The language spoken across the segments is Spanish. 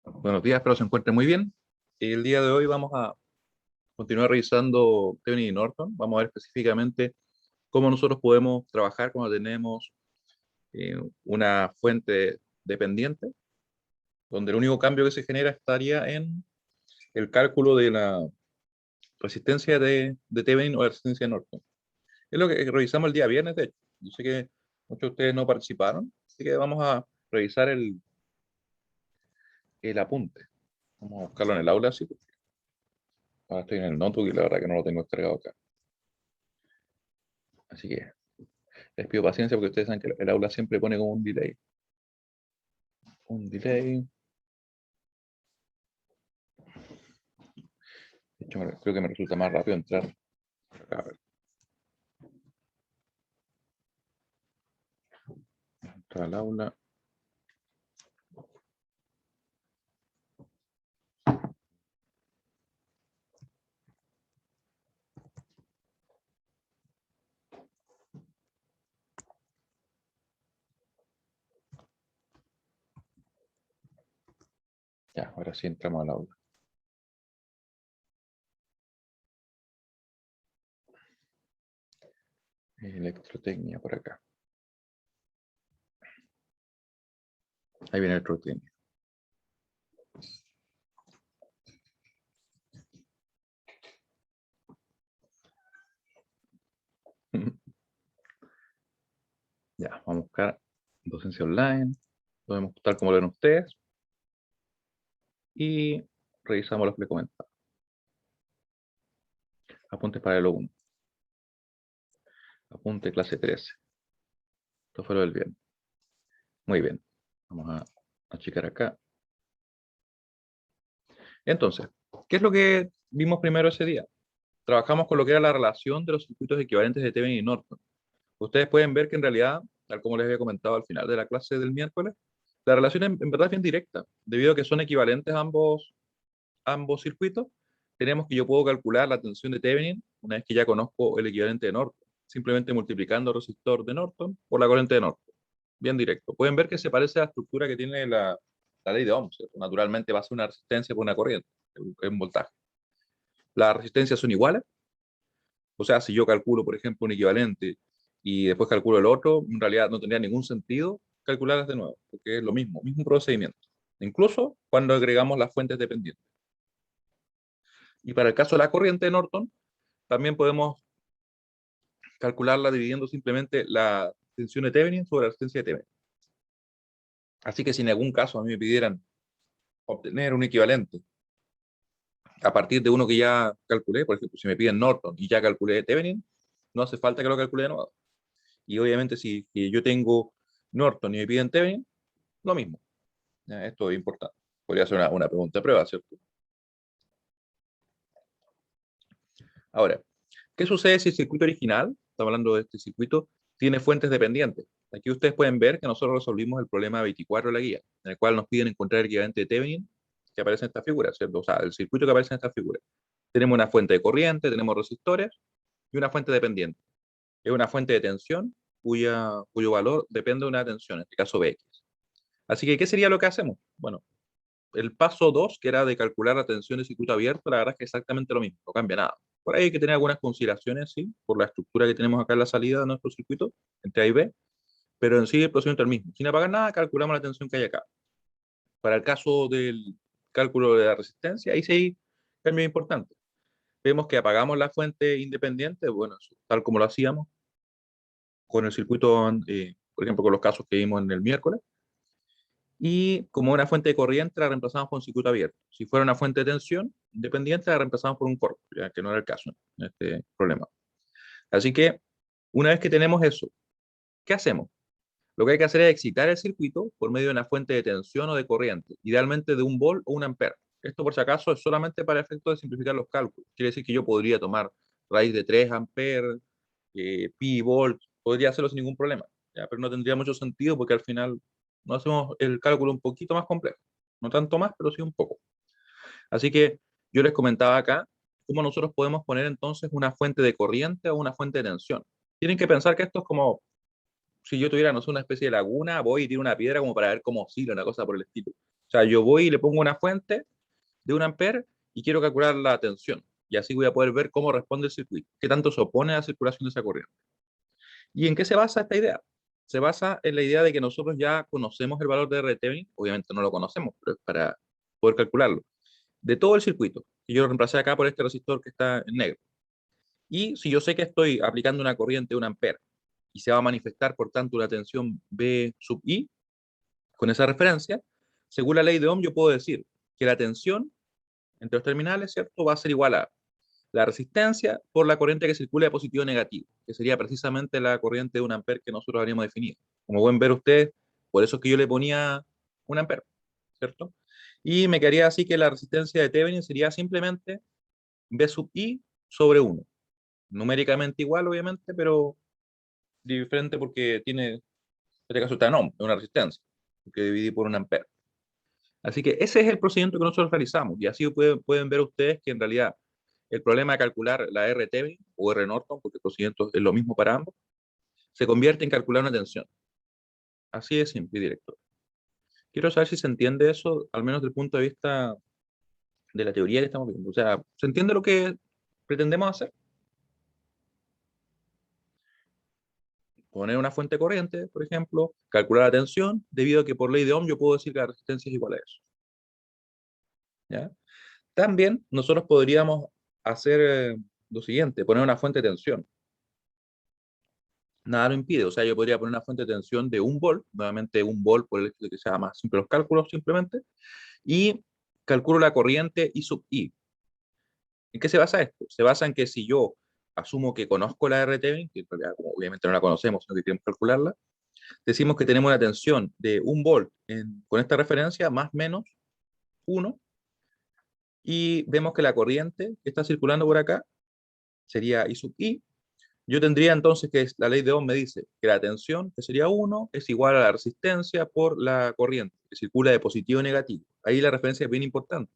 Buenos días, espero se encuentren muy bien. El día de hoy vamos a continuar revisando Thevenin y Norton. Vamos a ver específicamente cómo nosotros podemos trabajar cuando tenemos una fuente dependiente, donde el único cambio que se genera estaría en el cálculo de la resistencia de Thevenin o la resistencia de Norton. Es lo que revisamos el día viernes, de hecho. Yo sé que muchos de ustedes no participaron, así que vamos a revisar el apunte. Vamos a buscarlo en el aula, sí, porque ahora estoy en el notebook y la verdad que no lo tengo descargado acá. Así que les pido paciencia porque ustedes saben que el aula siempre pone como un delay. Un delay. De hecho, creo que me resulta más rápido entrar acá. A ver. Entrar al aula. Ya, ahora sí entramos al aula. Electrotecnia por acá. Ahí viene electrotecnia. Ya, vamos a buscar docencia online. Podemos tal como lo ven ustedes. Y revisamos los que le comentaba. Apuntes para el 1. Apunte clase 13. Esto fue lo del viernes. Muy bien. Vamos a achicar acá. Entonces, ¿qué es lo que vimos primero ese día? Trabajamos con lo que era la relación de los circuitos equivalentes de Thevenin y Norton. Ustedes pueden ver que en realidad, tal como les había comentado al final de la clase del miércoles, la relación en verdad es bien directa. Debido a que son equivalentes ambos circuitos, tenemos que yo puedo calcular la tensión de Thevenin una vez que ya conozco el equivalente de Norton, simplemente multiplicando el resistor de Norton por la corriente de Norton. Bien directo. Pueden ver que se parece a la estructura que tiene la ley de Ohm, ¿cierto? Naturalmente va a ser una resistencia por una corriente, un voltaje. Las resistencias son iguales. O sea, si yo calculo, por ejemplo, un equivalente y después calculo el otro, en realidad no tendría ningún sentido calcularlas de nuevo, porque es lo mismo procedimiento. Incluso cuando agregamos las fuentes dependientes. Y para el caso de la corriente de Norton, también podemos calcularla dividiendo simplemente la tensión de Thevenin sobre la resistencia de Thevenin. Así que si en algún caso a mí me pidieran obtener un equivalente a partir de uno que ya calculé, por ejemplo, si me piden Norton y ya calculé Thevenin, no hace falta que lo calcule de nuevo. Y obviamente si yo tengo Norton y me piden Thevenin, lo mismo. Ya, esto es importante. Podría ser una pregunta de prueba, ¿cierto? Ahora, ¿qué sucede si el circuito original, estamos hablando de este circuito, tiene fuentes dependientes? Aquí ustedes pueden ver que nosotros resolvimos el problema 24 de la guía, en el cual nos piden encontrar el equivalente de Thevenin que aparece en esta figura, ¿cierto? O sea, el circuito que aparece en esta figura. Tenemos una fuente de corriente, tenemos resistores y una fuente dependiente. Es una fuente de tensión cuyo valor depende de una tensión, en este caso Bx. Así que, ¿qué sería lo que hacemos? Bueno, el paso 2, que era de calcular la tensión de circuito abierto, la verdad es que es exactamente lo mismo, no cambia nada. Por ahí hay que tener algunas consideraciones, sí, por la estructura que tenemos acá en la salida de nuestro circuito, entre A y B, pero en sí el procedimiento es el mismo. Sin apagar nada, calculamos la tensión que hay acá. Para el caso del cálculo de la resistencia, ahí sí hay cambios importantes. Vemos que apagamos la fuente independiente, bueno, tal como lo hacíamos con el circuito, por ejemplo, con los casos que vimos en el miércoles, y como una fuente de corriente la reemplazamos por un circuito abierto. Si fuera una fuente de tensión independiente, la reemplazamos por un corto, ya que no era el caso en este problema. Así que, una vez que tenemos eso, ¿qué hacemos? Lo que hay que hacer es excitar el circuito por medio de una fuente de tensión o de corriente, idealmente de 1 volt o 1 ampere. Esto, por si acaso, es solamente para efectos de simplificar los cálculos. Quiere decir que yo podría tomar raíz de 3 amperes, pi volt, podría hacerlo sin ningún problema, ¿ya? Pero no tendría mucho sentido porque al final no hacemos el cálculo un poquito más complejo. No tanto más, pero sí un poco. Así que yo les comentaba acá cómo nosotros podemos poner entonces una fuente de corriente o una fuente de tensión. Tienen que pensar que esto es como si yo tuviera, no sé, una especie de laguna, voy y tiro una piedra como para ver cómo oscila, una cosa por el estilo. O sea, yo voy y le pongo una fuente de 1 amper y quiero calcular la tensión. Y así voy a poder ver cómo responde el circuito, qué tanto se opone a la circulación de esa corriente. ¿Y en qué se basa esta idea? Se basa en la idea de que nosotros ya conocemos el valor de RTB, obviamente no lo conocemos, pero es para poder calcularlo, de todo el circuito, que yo lo reemplacé acá por este resistor que está en negro. Y si yo sé que estoy aplicando una corriente de 1 amper y se va a manifestar, por tanto, una tensión B sub I, con esa referencia, según la ley de Ohm, yo puedo decir que la tensión entre los terminales, ¿cierto?, va a ser igual a la resistencia por la corriente que circula de positivo a negativo, que sería precisamente la corriente de 1 amper que nosotros habríamos definido. Como pueden ver ustedes, por eso es que yo le ponía 1 amper, ¿cierto? Y me quedaría así que la resistencia de Thevenin sería simplemente B sub I sobre 1. Numéricamente igual, obviamente, pero diferente porque tiene, en este caso está en ohm, es una resistencia, que dividí por 1 amper. Así que ese es el procedimiento que nosotros realizamos, y así pueden ver ustedes que en realidad el problema de calcular la R Thevenin o R Norton, porque el procedimiento es lo mismo para ambos, se convierte en calcular una tensión. Así de simple y directo. Quiero saber si se entiende eso, al menos desde el punto de vista de la teoría que estamos viendo. O sea, ¿se entiende lo que pretendemos hacer? Poner una fuente corriente, por ejemplo, calcular la tensión, debido a que por ley de Ohm yo puedo decir que la resistencia es igual a eso. ¿Ya? También nosotros podríamos hacer lo siguiente, poner una fuente de tensión. Nada lo impide, o sea, yo podría poner una fuente de tensión de 1 volt, nuevamente 1 volt por el hecho de que sea más simple los cálculos simplemente, y calculo la corriente I sub I. ¿En qué se basa esto? Se basa en que si yo asumo que conozco la RTB, que en realidad como obviamente no la conocemos, sino que queremos calcularla, decimos que tenemos una tensión de 1 volt con esta referencia, más o menos 1, y vemos que la corriente que está circulando por acá sería I sub I. Yo tendría entonces que la ley de Ohm me dice que la tensión, que sería 1, es igual a la resistencia por la corriente, que circula de positivo a negativo. Ahí la referencia es bien importante.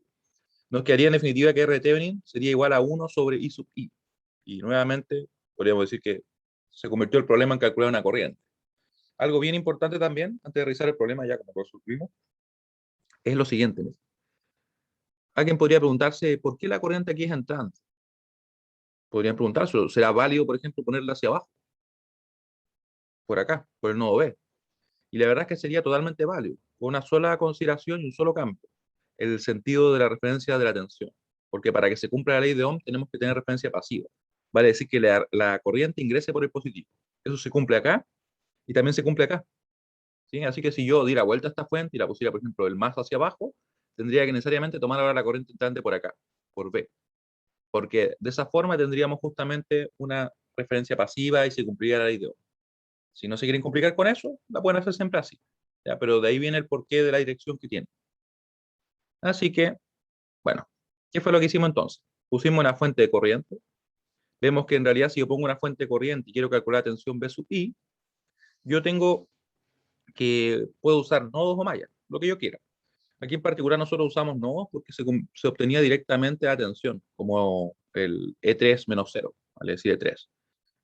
Nos quedaría en definitiva que R Thevenin sería igual a 1 sobre I sub I. Y nuevamente, podríamos decir que se convirtió el problema en calcular una corriente. Algo bien importante también, antes de revisar el problema ya como lo resolvimos, es lo siguiente. Alguien podría preguntarse, ¿por qué la corriente aquí es entrante? Podrían preguntarse, ¿será válido, por ejemplo, ponerla hacia abajo, por acá, por el nodo B? Y la verdad es que sería totalmente válido, con una sola consideración y un solo campo, el sentido de la referencia de la tensión. Porque para que se cumpla la ley de Ohm tenemos que tener referencia pasiva. Vale decir que la corriente ingrese por el positivo. Eso se cumple acá y también se cumple acá. ¿Sí? Así que si yo diera vuelta a esta fuente y la pusiera, por ejemplo, del más hacia abajo, tendría que necesariamente tomar ahora la corriente entrante por acá, por B. Porque de esa forma tendríamos justamente una referencia pasiva y se cumpliría la ley de Ohm. Si no se quieren complicar con eso, la pueden hacer siempre así. ¿Ya? Pero de ahí viene el porqué de la dirección que tiene. Así que, bueno, ¿qué fue lo que hicimos entonces? Pusimos una fuente de corriente. Vemos que en realidad si yo pongo una fuente de corriente y quiero calcular la tensión B sub I, yo tengo que puedo usar nodos o mallas, lo que yo quiera. Aquí en particular nosotros usamos nodos porque se obtenía directamente la tensión, como el E3 menos 0, ¿vale? Es decir, E3.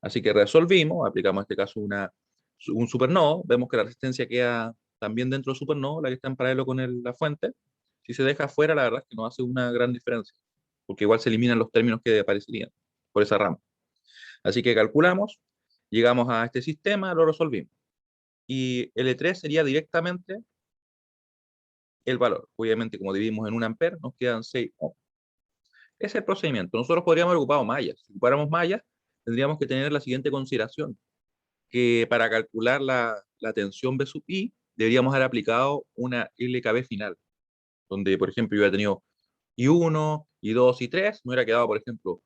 Así que resolvimos, aplicamos en este caso un supernodo, vemos que la resistencia queda también dentro del supernodo, la que está en paralelo con la fuente. Si se deja afuera, la verdad es que no hace una gran diferencia, porque igual se eliminan los términos que aparecerían por esa rama. Así que calculamos, llegamos a este sistema, lo resolvimos. Y el E3 sería directamente el valor. Obviamente, como dividimos en 1 amper, nos quedan 6 ohm. Ese es el procedimiento. Nosotros podríamos haber ocupado mallas. Si ocupáramos mallas, tendríamos que tener la siguiente consideración, que para calcular la tensión B sub I, deberíamos haber aplicado una LKB final, donde, por ejemplo, yo hubiera tenido I1, I2, I3, me hubiera quedado, por ejemplo,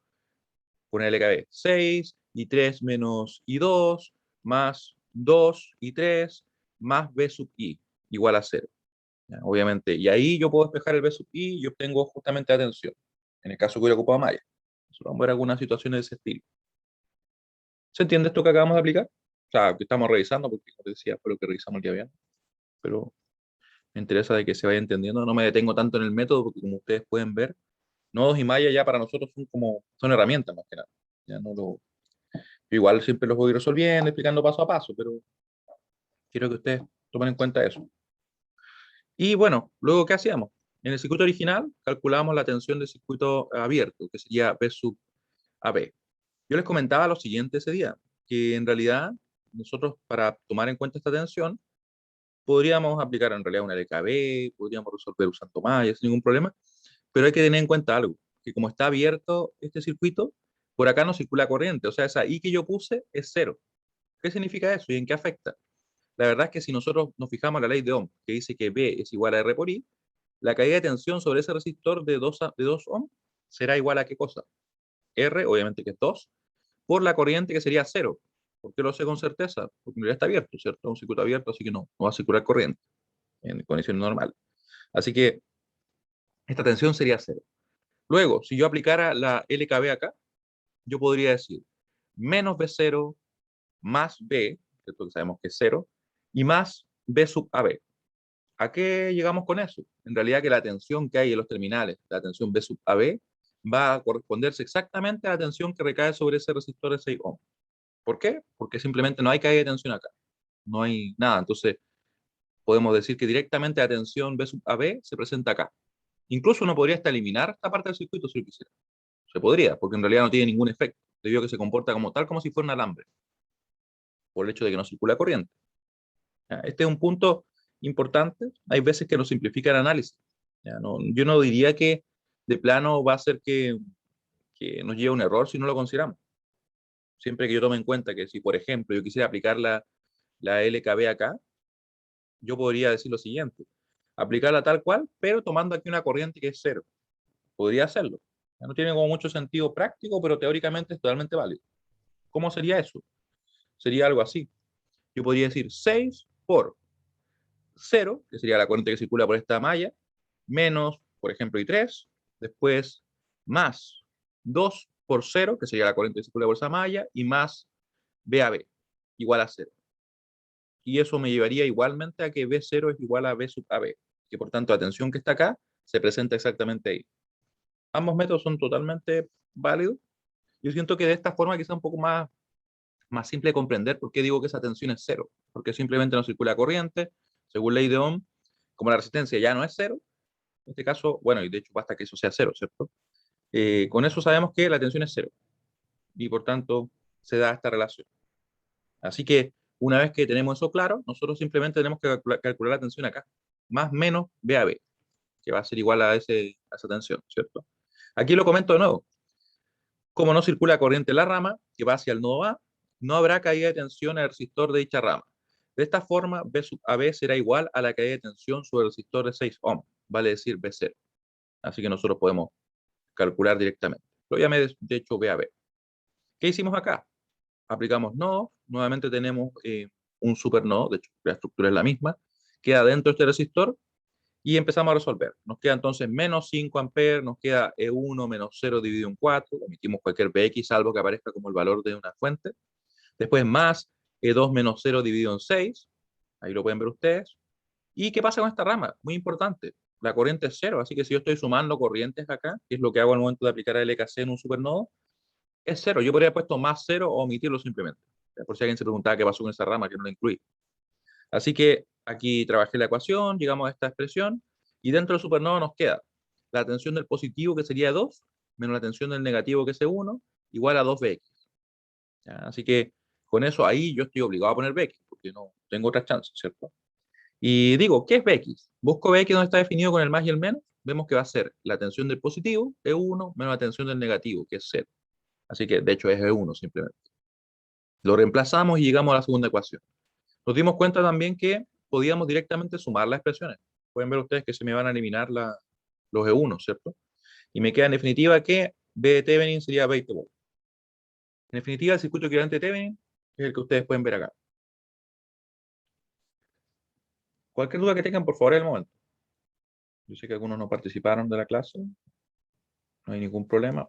con una LKB 6, I3 menos I2, más 2, I3, más B sub I, igual a 0. ¿Ya? Obviamente, y ahí yo puedo despejar el B sub I y obtengo justamente la tensión, en el caso que hubiera ocupado malla. Vamos a ver algunas situaciones de ese estilo. ¿Se entiende esto que acabamos de aplicar? O sea, que estamos revisando, porque como te decía, fue lo que revisamos el día viernes, pero me interesa de que se vaya entendiendo. No me detengo tanto en el método, porque como ustedes pueden ver, nodos y mallas ya para nosotros son herramientas más que nada. Ya no lo, igual siempre los voy resolviendo, explicando paso a paso, pero quiero que ustedes tomen en cuenta eso. Y bueno, luego, ¿qué hacíamos? En el circuito original calculábamos la tensión del circuito abierto, que sería B sub AB. Yo les comentaba lo siguiente ese día, que en realidad nosotros para tomar en cuenta esta tensión podríamos aplicar en realidad una LKB, podríamos resolver usando malla sin ningún problema, pero hay que tener en cuenta algo, que como está abierto este circuito, por acá no circula corriente, o sea, esa I que yo puse es cero. ¿Qué significa eso y en qué afecta? La verdad es que si nosotros nos fijamos en la ley de Ohm, que dice que B es igual a R por I, la caída de tensión sobre ese resistor de 2 ohm será igual a qué cosa? R, obviamente que es 2, por la corriente que sería cero. ¿Por qué lo sé con certeza? Porque en realidad está abierto, ¿cierto? Un circuito abierto, así que no va a circular corriente en condiciones normales. Así que esta tensión sería cero. Luego, si yo aplicara la LKB acá, yo podría decir menos B0 más B, ¿cierto? Que sabemos que es cero, y más B sub AB. ¿A qué llegamos con eso? En realidad que la tensión que hay en los terminales, la tensión B sub AB, va a corresponderse exactamente a la tensión que recae sobre ese resistor de 6 ohm. ¿Por qué? Porque simplemente no hay caída de tensión acá. No hay nada. Entonces, podemos decir que directamente la tensión B sub AB se presenta acá. Incluso uno podría hasta eliminar esta parte del circuito si lo quisiera. Se podría, porque en realidad no tiene ningún efecto, debido a que se comporta como tal como si fuera un alambre, por el hecho de que no circula corriente. Este es un punto importante. Hay veces que nos simplifica el análisis. Yo no diría que de plano va a ser que nos lleve a un error si no lo consideramos. Siempre que yo tome en cuenta que si, por ejemplo, yo quisiera aplicar la LKB acá, yo podría decir lo siguiente, aplicarla tal cual, pero tomando aquí una corriente que es cero. Podría hacerlo. No tiene como mucho sentido práctico, pero teóricamente es totalmente válido. ¿Cómo sería eso? Sería algo así. Yo podría decir 6 por cero, que sería la corriente que circula por esta malla, menos, por ejemplo, I3, después más 2 por cero, que sería la corriente que circula por esa malla, y más BAB, igual a cero. Y eso me llevaría igualmente a que B0 es igual a B sub AB, que por tanto la tensión que está acá se presenta exactamente ahí. Ambos métodos son totalmente válidos. Yo siento que de esta forma quizá un poco más simple de comprender por qué digo que esa tensión es cero, porque simplemente no circula corriente, según ley de Ohm, como la resistencia ya no es cero, en este caso, bueno, y de hecho basta que eso sea cero, ¿cierto? Con eso sabemos que la tensión es cero, y por tanto se da esta relación. Así que una vez que tenemos eso claro, nosotros simplemente tenemos que calcular la tensión acá, más menos BAB, que va a ser igual a esa tensión, ¿cierto? Aquí lo comento de nuevo. Como no circula corriente en la rama, que va hacia el nodo A, no habrá caída de tensión en el resistor de dicha rama. De esta forma, B sub AB será igual a la caída de tensión sobre el resistor de 6 ohm, vale decir B0. Así que nosotros podemos calcular directamente. Lo llamé de hecho BAB. ¿Qué hicimos acá? Aplicamos nodos, nuevamente tenemos un supernodo, de hecho la estructura es la misma, queda dentro de este resistor y empezamos a resolver. Nos queda entonces menos 5 amperes, nos queda E1 menos 0 dividido en 4, omitimos cualquier BX salvo que aparezca como el valor de una fuente. Después más E2 menos 0 dividido en 6, ahí lo pueden ver ustedes. ¿Y qué pasa con esta rama? Muy importante, la corriente es cero, así que si yo estoy sumando corrientes acá, que es lo que hago al momento de aplicar el LKC en un supernodo, es cero. Yo podría haber puesto más cero o omitirlo simplemente. Por si alguien se preguntaba qué pasó con esa rama que no la incluí. Así que aquí trabajé la ecuación, llegamos a esta expresión, y dentro del supernova nos queda la tensión del positivo, que sería 2, menos la tensión del negativo, que es 1, igual a 2Bx. ¿Ya? Así que con eso ahí yo estoy obligado a poner Bx, porque no tengo otra chance, ¿cierto? Y digo, ¿qué es Bx? Busco Bx donde está definido con el más y el menos, vemos que va a ser la tensión del positivo, E1, menos la tensión del negativo, que es 0. Así que de hecho es E1 simplemente. Lo reemplazamos y llegamos a la segunda ecuación. Nos dimos cuenta también que podíamos directamente sumar las expresiones. Pueden ver ustedes que se me van a eliminar los E1, ¿cierto? Y me queda en definitiva que B de Thevenin sería 20 volts. En definitiva, el circuito equivalente de Thevenin es el que ustedes pueden ver acá. Cualquier duda que tengan, por favor, es el momento. Yo sé que algunos no participaron de la clase, no hay ningún problema.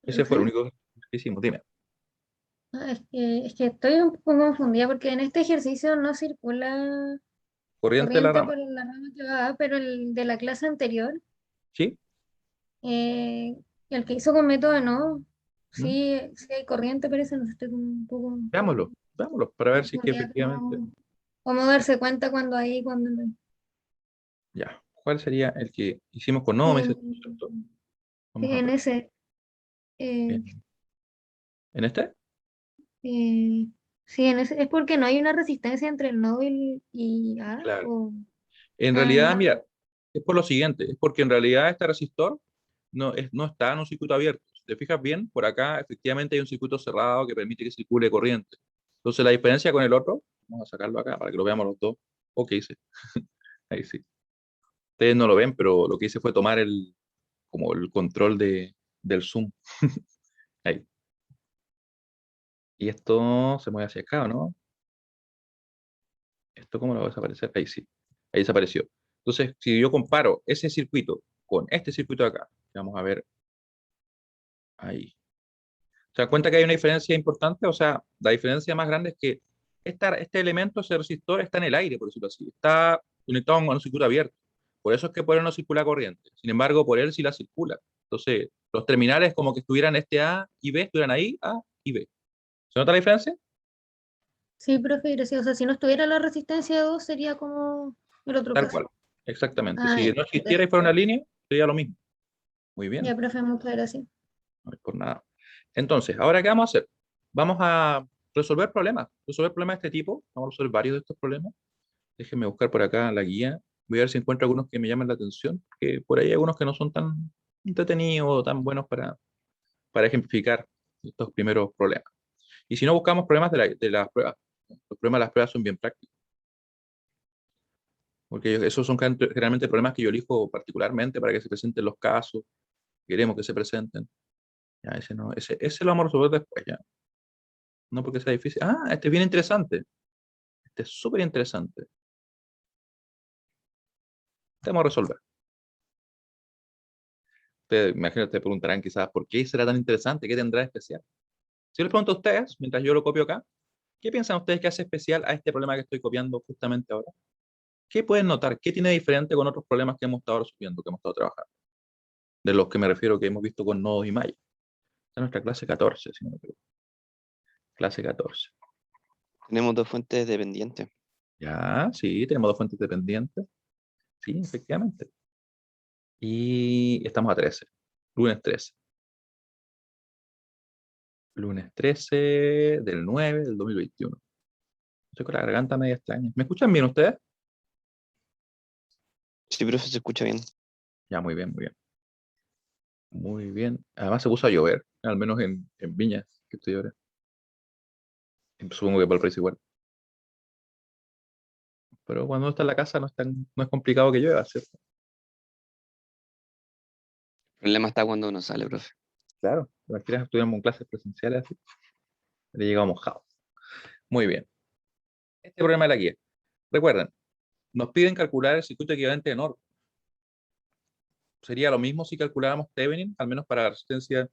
Ese fue el Profe, único que hicimos. Dime, es que estoy un poco confundida porque en este ejercicio no circula corriente de la corriente rama. por la rama que va, pero el de la clase anterior, ¿Sí? eh, el que hizo con método no, ¿Mm? sí hay corriente, parece, no sé, estoy como un poco Veámoslo, para ver si es que confundida, efectivamente. cómo darse cuenta cuando hay, cuando no. Ya. ¿Cuál sería el que hicimos con no? Me dice, En, ¿cierto? Vamos sí, a en ver. ese. eh, ¿En este? eh, sí, en ese. Es porque no hay una resistencia entre el nodo y A. Claro. O, En realidad, ya. mira, es por lo siguiente, es porque en realidad este resistor no está en un circuito abierto. Si te fijas bien, por acá efectivamente hay un circuito cerrado que permite que circule corriente. Entonces la diferencia con el otro, vamos a sacarlo acá para que lo veamos los dos. Ok, hice. Ahí sí. Ustedes no lo ven, pero lo que hice fue tomar como el control del zoom. Ahí. Y esto se mueve hacia acá, ¿o no? ¿Esto cómo lo va a desaparecer? Ahí sí. Ahí desapareció. Entonces, si yo comparo ese circuito con este circuito de acá, vamos a ver ahí. ¿Se dan cuenta que hay una diferencia importante? O sea, la diferencia más grande es que este elemento, ese resistor, está en el aire, por decirlo así. Está conectado a un circuito abierto. Por eso es que por él no circula corriente. Sin embargo, por él sí la circula. Entonces, los terminales como que estuvieran este A y B, estuvieran ahí, A y B. ¿Se nota la diferencia? Sí, profe, gracias. O sea, si no estuviera la resistencia de 2 sería como el otro Tal caso. cual. Exactamente. Ah, Si ya, no existiera y fuera una perfecto. línea, sería lo mismo. Muy bien. Ya, profe, muchas gracias. No es por nada. Entonces, ¿ahora qué vamos a hacer? Vamos a resolver problemas de este tipo. Vamos a resolver varios de estos problemas. Déjenme buscar por acá la guía. Voy a ver si encuentro algunos que me llaman la atención, que por ahí hay algunos que no son tan entretenidos o tan buenos para ejemplificar estos primeros problemas. Y si no, buscamos problemas de las pruebas. Los problemas de las pruebas son bien prácticos, porque esos son generalmente problemas que yo elijo particularmente para que se presenten los casos, queremos que se presenten. Ya, ese no, ese lo vamos a resolver después, ya. No porque sea difícil. Ah, este es bien interesante. Este es súper interesante. Este vamos a resolver. Ustedes, imagino, te preguntarán quizás por qué será tan interesante, qué tendrá de especial. Si yo les pregunto a ustedes, mientras yo lo copio acá, ¿qué piensan ustedes que hace especial a este problema que estoy copiando justamente ahora? ¿Qué pueden notar? ¿Qué tiene diferente con otros problemas que hemos estado resolviendo, que hemos estado trabajando? De los que me refiero que hemos visto con nodos y mallas. Esta es nuestra clase 14, si no me equivoco. Clase 14. Tenemos dos fuentes dependientes. Ya, sí, tenemos dos fuentes dependientes. Sí, efectivamente. Y estamos a 13. Lunes 13. Lunes 13 del 9 del 2021. Estoy con la garganta media extraña. ¿Me escuchan bien ustedes? Sí, profe, se escucha bien. Ya, muy bien, muy bien. Muy bien. Además se puso a llover, al menos en Viña, que estoy ahora. Supongo que para el precio igual. Pero cuando uno está en la casa no es complicado que llueva, ¿cierto? El problema está cuando uno sale, profe. Claro. Imagínate, estudiamos en clases presenciales así. Le llegamos mojado. Muy bien. Este problema de la guía. Recuerden, nos piden calcular el circuito equivalente de NOR. Sería lo mismo si calculáramos Thevenin, al menos para la resistencia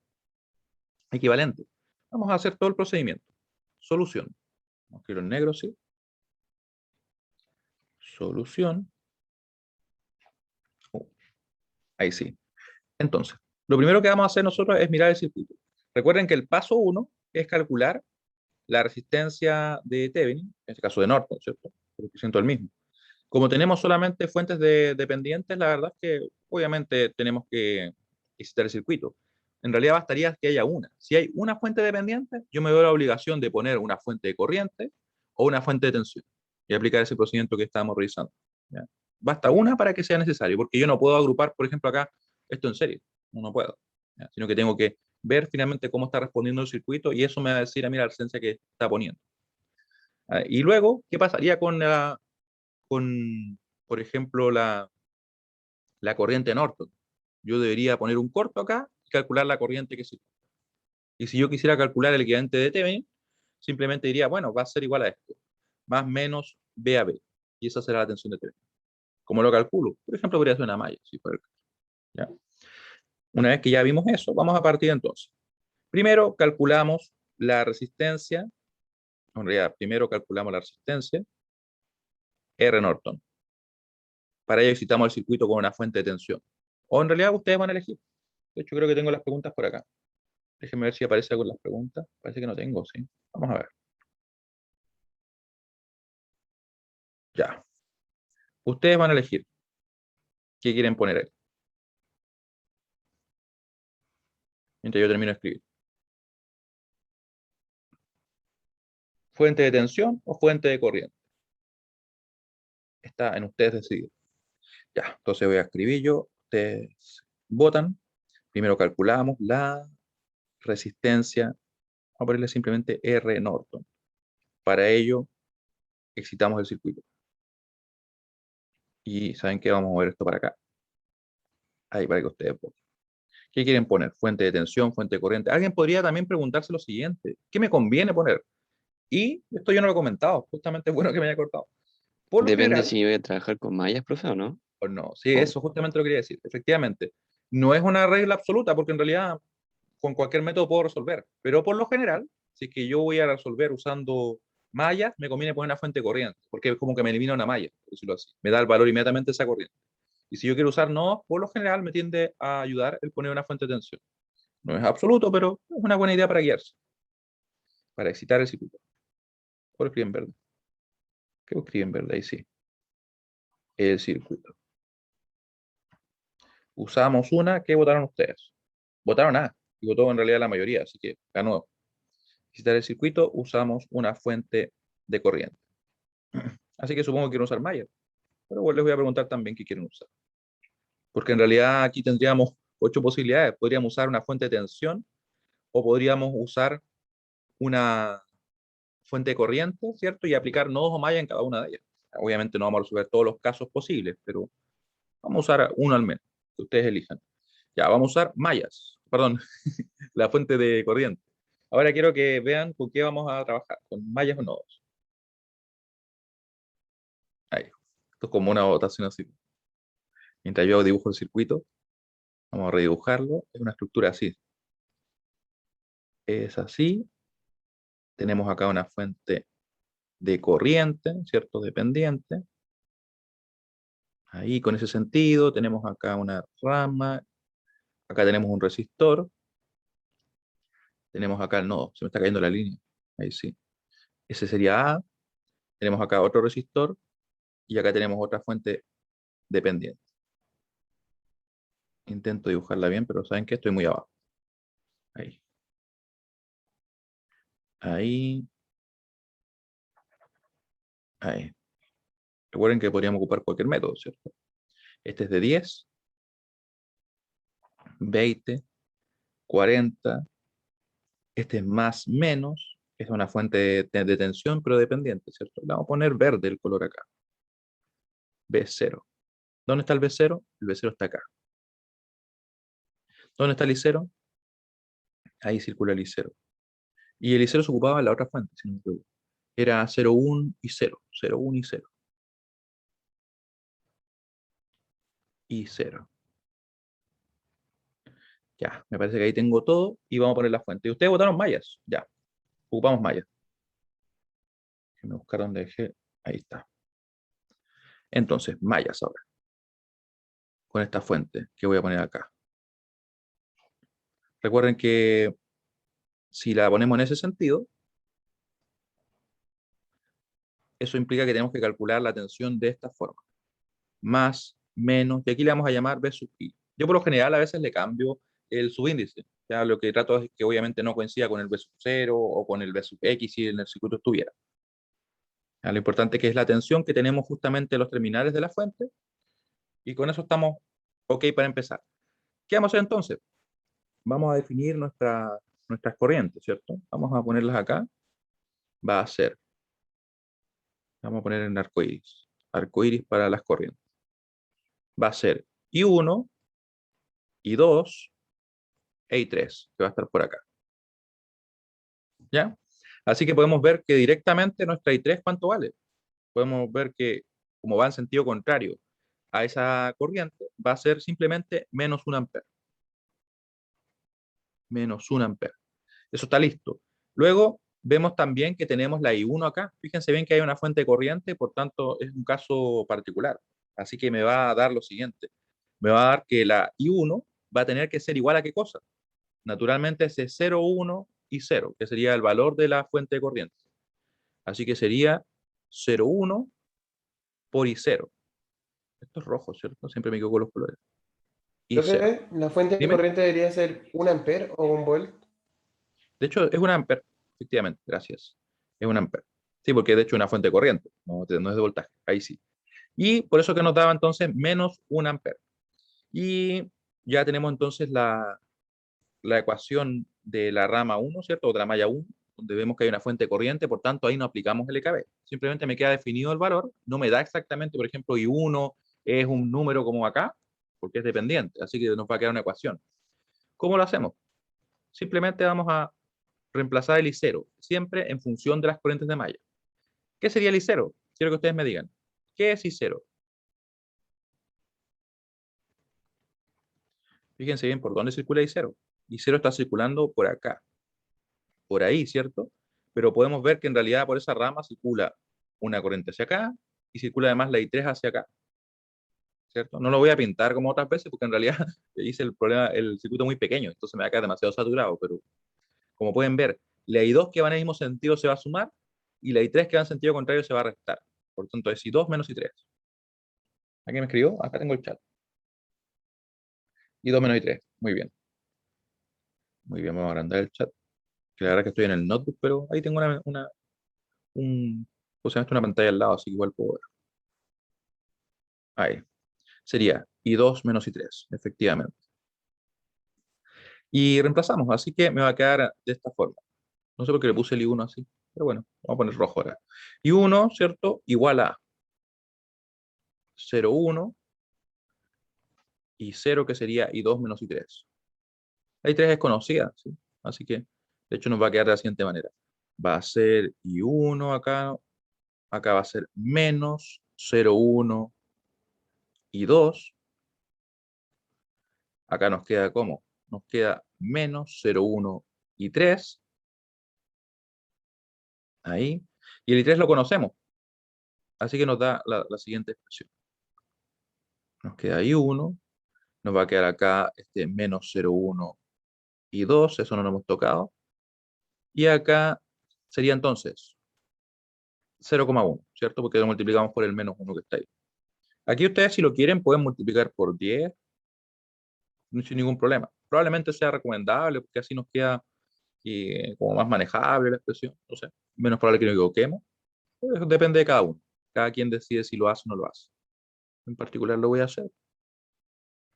equivalente. Vamos a hacer todo el procedimiento. Solución. Vamos a escribirlo en negro, sí. Solución. Ahí sí. Entonces, lo primero que vamos a hacer nosotros es mirar el circuito. Recuerden que el paso 1 es calcular la resistencia de Thevenin, en este caso de Norton, ¿cierto? Porque siento el mismo. Como tenemos solamente fuentes dependientes, la verdad es que obviamente tenemos que visitar el circuito. En realidad bastaría que haya una. Si hay una fuente dependiente, yo me doy la obligación de poner una fuente de corriente o una fuente de tensión y aplicar ese procedimiento que estábamos revisando. ¿Ya? Basta una para que sea necesario, porque yo no puedo agrupar, por ejemplo, acá esto en serie. No puedo. ¿Ya? Sino que tengo que ver finalmente cómo está respondiendo el circuito y eso me va a decir a mí la resistencia que está poniendo. Y luego, ¿qué pasaría con, por ejemplo, la corriente Norton? Yo debería poner un corto acá y calcular la corriente que circula. Y si yo quisiera calcular el equivalente de Thevenin, simplemente diría, bueno, va a ser igual a esto, más menos B a B. Y esa será la tensión de Thevenin. ¿Cómo lo calculo? Por ejemplo, podría ser una malla. Si fuera el caso, ¿ya? Una vez que ya vimos eso, vamos a partir entonces. Primero calculamos la resistencia, en realidad, primero calculamos la resistencia R Norton. Para ello necesitamos el circuito con una fuente de tensión. O en realidad ustedes van a elegir. De hecho, creo que tengo las preguntas por acá. Déjenme ver si aparece algo en las preguntas. Parece que no tengo, sí. Vamos a ver. Ya. Ustedes van a elegir. ¿Qué quieren poner ahí? Mientras yo termino de escribir. ¿Fuente de tensión o fuente de corriente? Está en ustedes decidir. Ya, entonces voy a escribir yo. Ustedes votan. Primero calculamos la resistencia. Vamos a ponerle simplemente R Norton. Para ello, excitamos el circuito. Y ¿saben qué? Vamos a mover esto para acá. Ahí, para que ustedes voten. ¿Qué quieren poner? Fuente de tensión, fuente de corriente. Alguien podría también preguntarse lo siguiente. ¿Qué me conviene poner? Y esto yo no lo he comentado. Justamente es bueno que me haya cortado. Por lo Depende general, si voy a trabajar con mallas, profe, o no. o no. Sí, O- eso justamente lo quería decir. Efectivamente, no es una regla absoluta porque en realidad con cualquier método puedo resolver. Pero por lo general, si es que yo voy a resolver usando mallas, me conviene poner una fuente corriente, porque es como que me elimina una malla, por decirlo así. Me da el valor inmediatamente de esa corriente. Y si yo quiero usar nodos, por lo general me tiende a ayudar el poner una fuente de tensión. No es absoluto, pero es una buena idea para guiarse, para excitar el circuito. Por escribir en verde. ¿Qué escribir en verde? Ahí sí. El circuito. Usamos una. ¿Qué votaron ustedes? Votaron A. Y votó en realidad la mayoría, así que ganó. Excitar el circuito, usamos una fuente de corriente. Así que supongo que quieren usar Mayer. Pero bueno, les voy a preguntar también qué quieren usar. Porque en realidad aquí tendríamos 8 posibilidades. Podríamos usar una fuente de tensión o podríamos usar una fuente de corriente, ¿cierto? Y aplicar nodos o mallas en cada una de ellas. Obviamente no vamos a resolver todos los casos posibles, pero vamos a usar uno al menos, que ustedes elijan. Ya, vamos a usar mallas, perdón, la fuente de corriente. Ahora quiero que vean con qué vamos a trabajar, con mallas o nodos. Ahí. Esto es como una votación así. Mientras yo dibujo el circuito, vamos a redibujarlo. Es una estructura así. Es así. Tenemos acá una fuente de corriente, ¿cierto? Dependiente. Ahí con ese sentido, tenemos acá una rama. Acá tenemos un resistor. Tenemos acá el nodo. Se me está cayendo la línea. Ahí sí. Ese sería A. Tenemos acá otro resistor. Y acá tenemos otra fuente dependiente. Intento dibujarla bien, pero ¿saben qué? Estoy muy abajo. Ahí. Ahí. Ahí. Recuerden que podríamos ocupar cualquier método, ¿cierto? Este es de 10, 20, 40. Este es más menos. Es una fuente de tensión, pero dependiente, ¿cierto? Le vamos a poner verde el color acá. B0. ¿Dónde está el B0? El B0 está acá. ¿Dónde está el I0? Ahí circula el I0. Y el I0 se ocupaba en la otra fuente, si no me equivoco. Era 0,1 y 0. 0,1 y 0. Y 0. Ya, me parece que ahí tengo todo y vamos a poner la fuente. ¿Y ustedes votaron mallas? Ya, ocupamos mallas. Déjenme buscar dónde dejé. Ahí está. Entonces, mallas ahora. Con esta fuente que voy a poner acá. Recuerden que si la ponemos en ese sentido, eso implica que tenemos que calcular la tensión de esta forma. Más, menos, y aquí le vamos a llamar B sub I. Yo por lo general a veces le cambio el subíndice. Ya lo que trato es que obviamente no coincida con el B sub 0 o con el B sub X si en el circuito estuviera. Ya, lo importante que es la tensión que tenemos justamente en los terminales de la fuente y con eso estamos ok para empezar. ¿Qué vamos a hacer entonces? Vamos a definir nuestras corrientes, ¿cierto? Vamos a ponerlas acá. Va a ser, vamos a poner en arcoíris. Arcoíris para las corrientes. Va a ser I1, I2 e I3, que va a estar por acá. ¿Ya? Así que podemos ver que directamente nuestra I3, ¿cuánto vale? Podemos ver que, como va en sentido contrario a esa corriente, va a ser simplemente menos 1 ampere. Menos 1 ampere. Eso está listo. Luego vemos también que tenemos la I1 acá. Fíjense bien que hay una fuente de corriente, por tanto es un caso particular. Así que me va a dar lo siguiente. Me va a dar que la I1 va a tener que ser igual a qué cosa. Naturalmente ese 0, 1 y 0, que sería el valor de la fuente de corriente. Así que sería 0,1 por I0. Esto es rojo, ¿cierto? Siempre me equivoco con los colores. Y Profe, 0. ¿la fuente de Dime. corriente debería ser 1 ampere o 1 volt? De hecho, es un amper, efectivamente, gracias. Es un amper. Sí, porque de hecho es una fuente de corriente, no es de voltaje, ahí sí. Y por eso que nos daba entonces menos un amper. Y ya tenemos entonces la ecuación de la rama 1, ¿cierto? O de la malla 1, donde vemos que hay una fuente de corriente, por tanto ahí no aplicamos el EKB. Simplemente me queda definido el valor, no me da exactamente, por ejemplo, I1 es un número como acá, porque es dependiente, así que nos va a quedar una ecuación. ¿Cómo lo hacemos? Simplemente vamos a reemplazar el I0, siempre en función de las corrientes de malla. ¿Qué sería el I0? Quiero que ustedes me digan. ¿Qué es I0? Fíjense bien por dónde circula I0. I0 está circulando por acá, por ahí, ¿cierto? Pero podemos ver que en realidad por esa rama circula una corriente hacia acá y circula además la I3 hacia acá, ¿cierto? No lo voy a pintar como otras veces porque en realidad hice el circuito muy pequeño, entonces me va a quedar demasiado saturado, pero como pueden ver, la I2 que va en el mismo sentido se va a sumar y la I3 que va en sentido contrario se va a restar. Por lo tanto, es I2 menos I3. ¿Aquí me escribió? Acá tengo el chat. I2 menos I3. Muy bien. Muy bien, vamos a agrandar el chat. Que la verdad es que estoy en el notebook, pero ahí tengo o sea, una pantalla al lado, así que igual puedo ver. Ahí. Sería I2 menos I3, efectivamente. Y reemplazamos, así que me va a quedar de esta forma. No sé por qué le puse el I1 así, pero bueno, vamos a poner rojo ahora. I1, ¿cierto? Igual a 0,1 y 0 que sería I2 menos I3. La I3 es conocida, ¿sí? Así que, de hecho, nos va a quedar de la siguiente manera. Va a ser I1 acá, acá va a ser menos 0,1 I2. Acá nos queda ¿cómo? Nos queda menos 0,1 I3. Ahí. Y el I3 lo conocemos. Así que nos da la siguiente expresión. Nos queda I1. Nos va a quedar acá este menos 0,1 I2. Eso no lo hemos tocado. Y acá sería entonces 0,1, ¿cierto? Porque lo multiplicamos por el menos 1 que está ahí. Aquí ustedes, si lo quieren, pueden multiplicar por 10 sin ningún problema. Probablemente sea recomendable porque así nos queda como más manejable la expresión. No sé, menos probable que nos equivoquemos. Eso depende de cada uno. Cada quien decide si lo hace o no lo hace. En particular lo voy a hacer.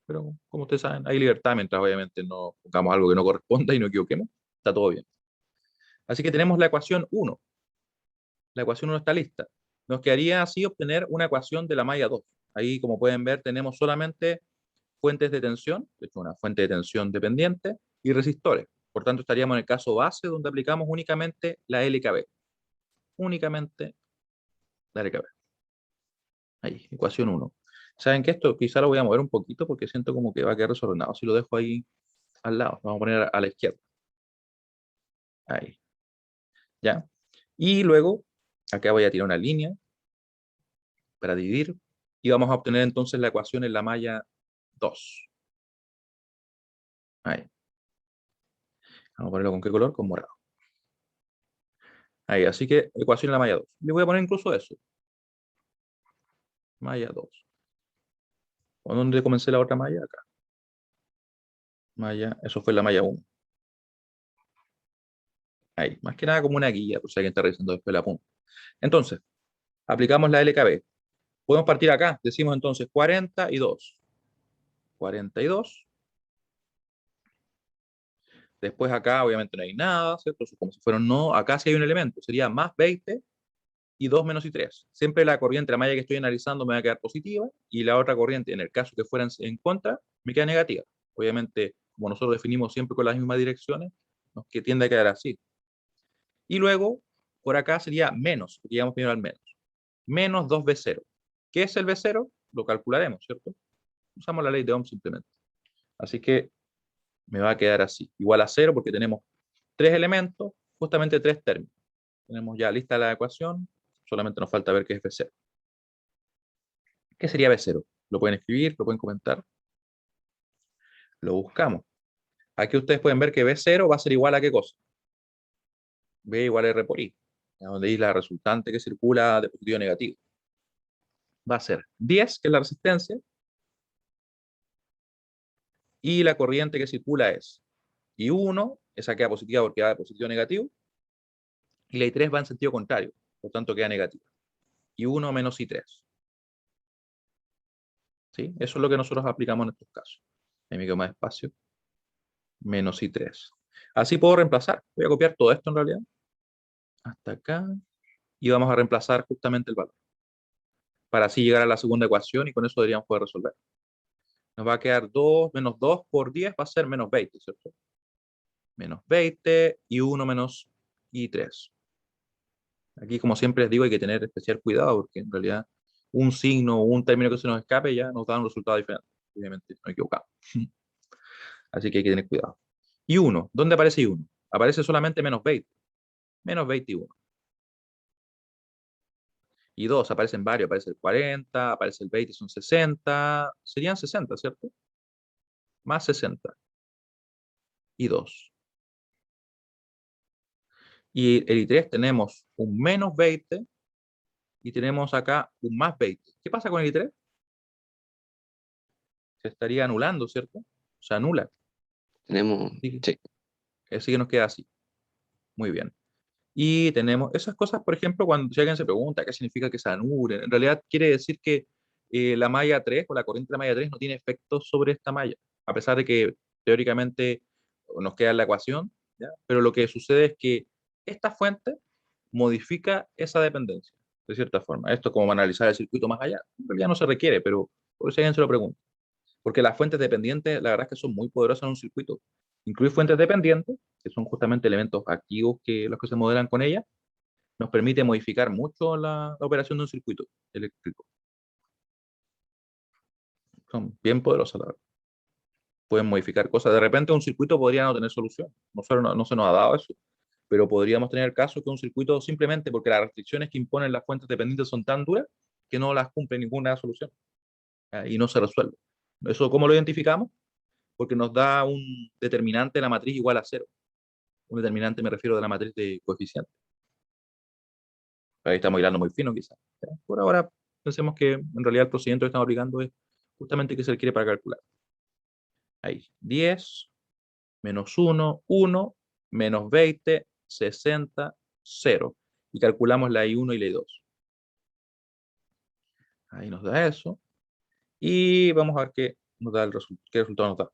Pero como ustedes saben, hay libertad mientras obviamente no pongamos algo que no corresponda y no equivoquemos. Está todo bien. Así que tenemos la ecuación 1. La ecuación 1 está lista. Nos quedaría así obtener una ecuación de la malla 2. Ahí, como pueden ver, tenemos solamente fuentes de tensión, de hecho una fuente de tensión dependiente, y resistores. Por tanto, estaríamos en el caso base donde aplicamos únicamente la LKB. Únicamente la LKB. Ahí, ecuación 1. ¿Saben que esto quizá lo voy a mover un poquito porque siento como que va a quedar desordenado? Si lo dejo ahí al lado, vamos a poner a la izquierda. Ahí. ¿Ya? Y luego, acá voy a tirar una línea para dividir y vamos a obtener entonces la ecuación en la malla 2. Ahí. Vamos a ponerlo con qué color? Con morado. Ahí, así que ecuación en la malla 2. Le voy a poner incluso eso. Malla 2. ¿O dónde comencé la otra malla? Acá. Malla, eso fue la malla 1. Ahí, más que nada como una guía, por si alguien está revisando después la punta. Entonces, aplicamos la LKB. Podemos partir acá. Decimos entonces 42. 42. Después acá obviamente no hay nada, ¿cierto? Como si fueron no. Acá sí hay un elemento. Sería más 20 y 2 menos I3. Siempre la corriente, la malla que estoy analizando me va a quedar positiva y la otra corriente, en el caso que fueran en contra, me queda negativa. Obviamente, como nosotros definimos siempre con las mismas direcciones, que tiende a quedar así. Y luego, por acá sería menos, porque llegamos primero al menos. Menos 2V0. ¿Qué es el V0? Lo calcularemos, ¿cierto? Usamos la ley de Ohm simplemente. Así que me va a quedar así. Igual a 0 porque tenemos 3 elementos, justamente 3 términos. Tenemos ya lista la ecuación, solamente nos falta ver qué es V0. ¿Qué sería V0? Lo pueden escribir, lo pueden comentar. Lo buscamos. Aquí ustedes pueden ver que V0 va a ser igual a qué cosa. V igual a R por I. Donde I es la resultante que circula de positivo a negativo. va a ser 10, que es la resistencia, y la corriente que circula es I1, esa queda positiva porque va de positivo a negativo, y la I3 va en sentido contrario, por tanto queda negativa. I1 menos I3. ¿Sí? Eso es lo que nosotros aplicamos en estos casos. Ahí me quedo más espacio. Menos I3. Así puedo reemplazar. Voy a copiar todo esto en realidad. Hasta acá. Y vamos a reemplazar justamente el valor. Para así llegar a la segunda ecuación y con eso deberíamos poder resolver. Nos va a quedar 2 menos 2 por 10 va a ser menos 20, ¿cierto? Menos 20 y 1 menos I3. Aquí, como siempre les digo, hay que tener especial cuidado porque en realidad un signo o un término que se nos escape ya nos da un resultado diferente. Obviamente, no equivocado. Así que hay que tener cuidado. Y 1, ¿dónde aparece I1? Aparece solamente menos 20. Menos 21. Y 2, aparecen varios. Aparece el 40, aparece el 20, son 60. Serían 60, ¿cierto? Más 60. Y 2. Y el I3 tenemos un menos 20 y tenemos acá un más 20. ¿Qué pasa con el I3? Se estaría anulando, ¿cierto? Se anula. Tenemos, Así sí, que nos queda así. Muy bien. Y tenemos esas cosas, por ejemplo, cuando si alguien se pregunta qué significa que se anulen, en realidad quiere decir que la malla 3 o la corriente de la malla 3 no tiene efecto sobre esta malla, a pesar de que teóricamente nos queda en la ecuación, ¿ya? Pero lo que sucede es que esta fuente modifica esa dependencia, de cierta forma. Esto es como analizar el circuito más allá. En realidad no se requiere, pero por si alguien se lo pregunta. Porque las fuentes dependientes, la verdad es que son muy poderosas en un circuito. Incluir fuentes dependientes, que son justamente elementos activos que los que se modelan con ellas, nos permite modificar mucho la operación de un circuito eléctrico. Son bien poderosas, la verdad. Pueden modificar cosas. De repente un circuito podría no tener solución. No se nos ha dado eso. Pero podríamos tener el caso que un circuito simplemente porque las restricciones que imponen las fuentes dependientes son tan duras que no las cumple ninguna solución. Y no se resuelve. ¿Eso cómo lo identificamos? Porque nos da un determinante de la matriz igual a cero. Un determinante me refiero de la matriz de coeficiente. Ahí estamos hilando muy fino quizás. Por ahora pensemos que en realidad el procedimiento que estamos aplicando es justamente que se requiere para calcular. Ahí, 10, menos 1, 1, menos 20, 60, 0. Y calculamos la I1 y la I2. Ahí nos da eso. Y vamos a ver qué resultado nos da.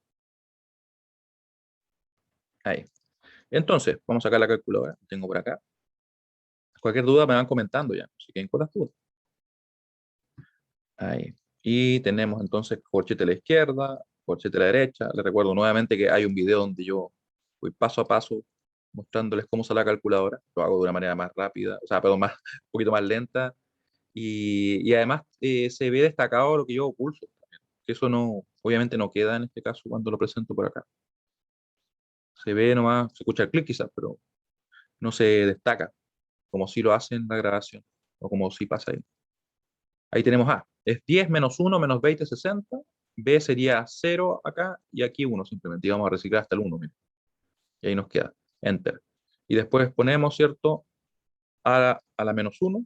Ahí. Entonces, vamos a sacar la calculadora. Tengo por acá. Cualquier duda me van comentando ya. Si quieren con las dudas. Ahí. Y tenemos entonces corchete a la izquierda, corchete a la derecha. Les recuerdo nuevamente que hay un video donde yo voy paso a paso mostrándoles cómo sale la calculadora. Lo hago de una manera más rápida, o sea, perdón, un poquito más lenta. Y además se ve destacado lo que yo pulso. Que eso no, obviamente no queda en este caso cuando lo presento por acá. Se ve nomás, se escucha el clic quizás, pero no se destaca, como si lo hace en la grabación, o como si pasa ahí. Ahí tenemos A, es 10 menos 1 menos 20, 60. B sería 0 acá y aquí 1 simplemente. Y vamos a reciclar hasta el 1, miren. Y ahí nos queda, Enter. Y después ponemos, ¿cierto? A la menos 1,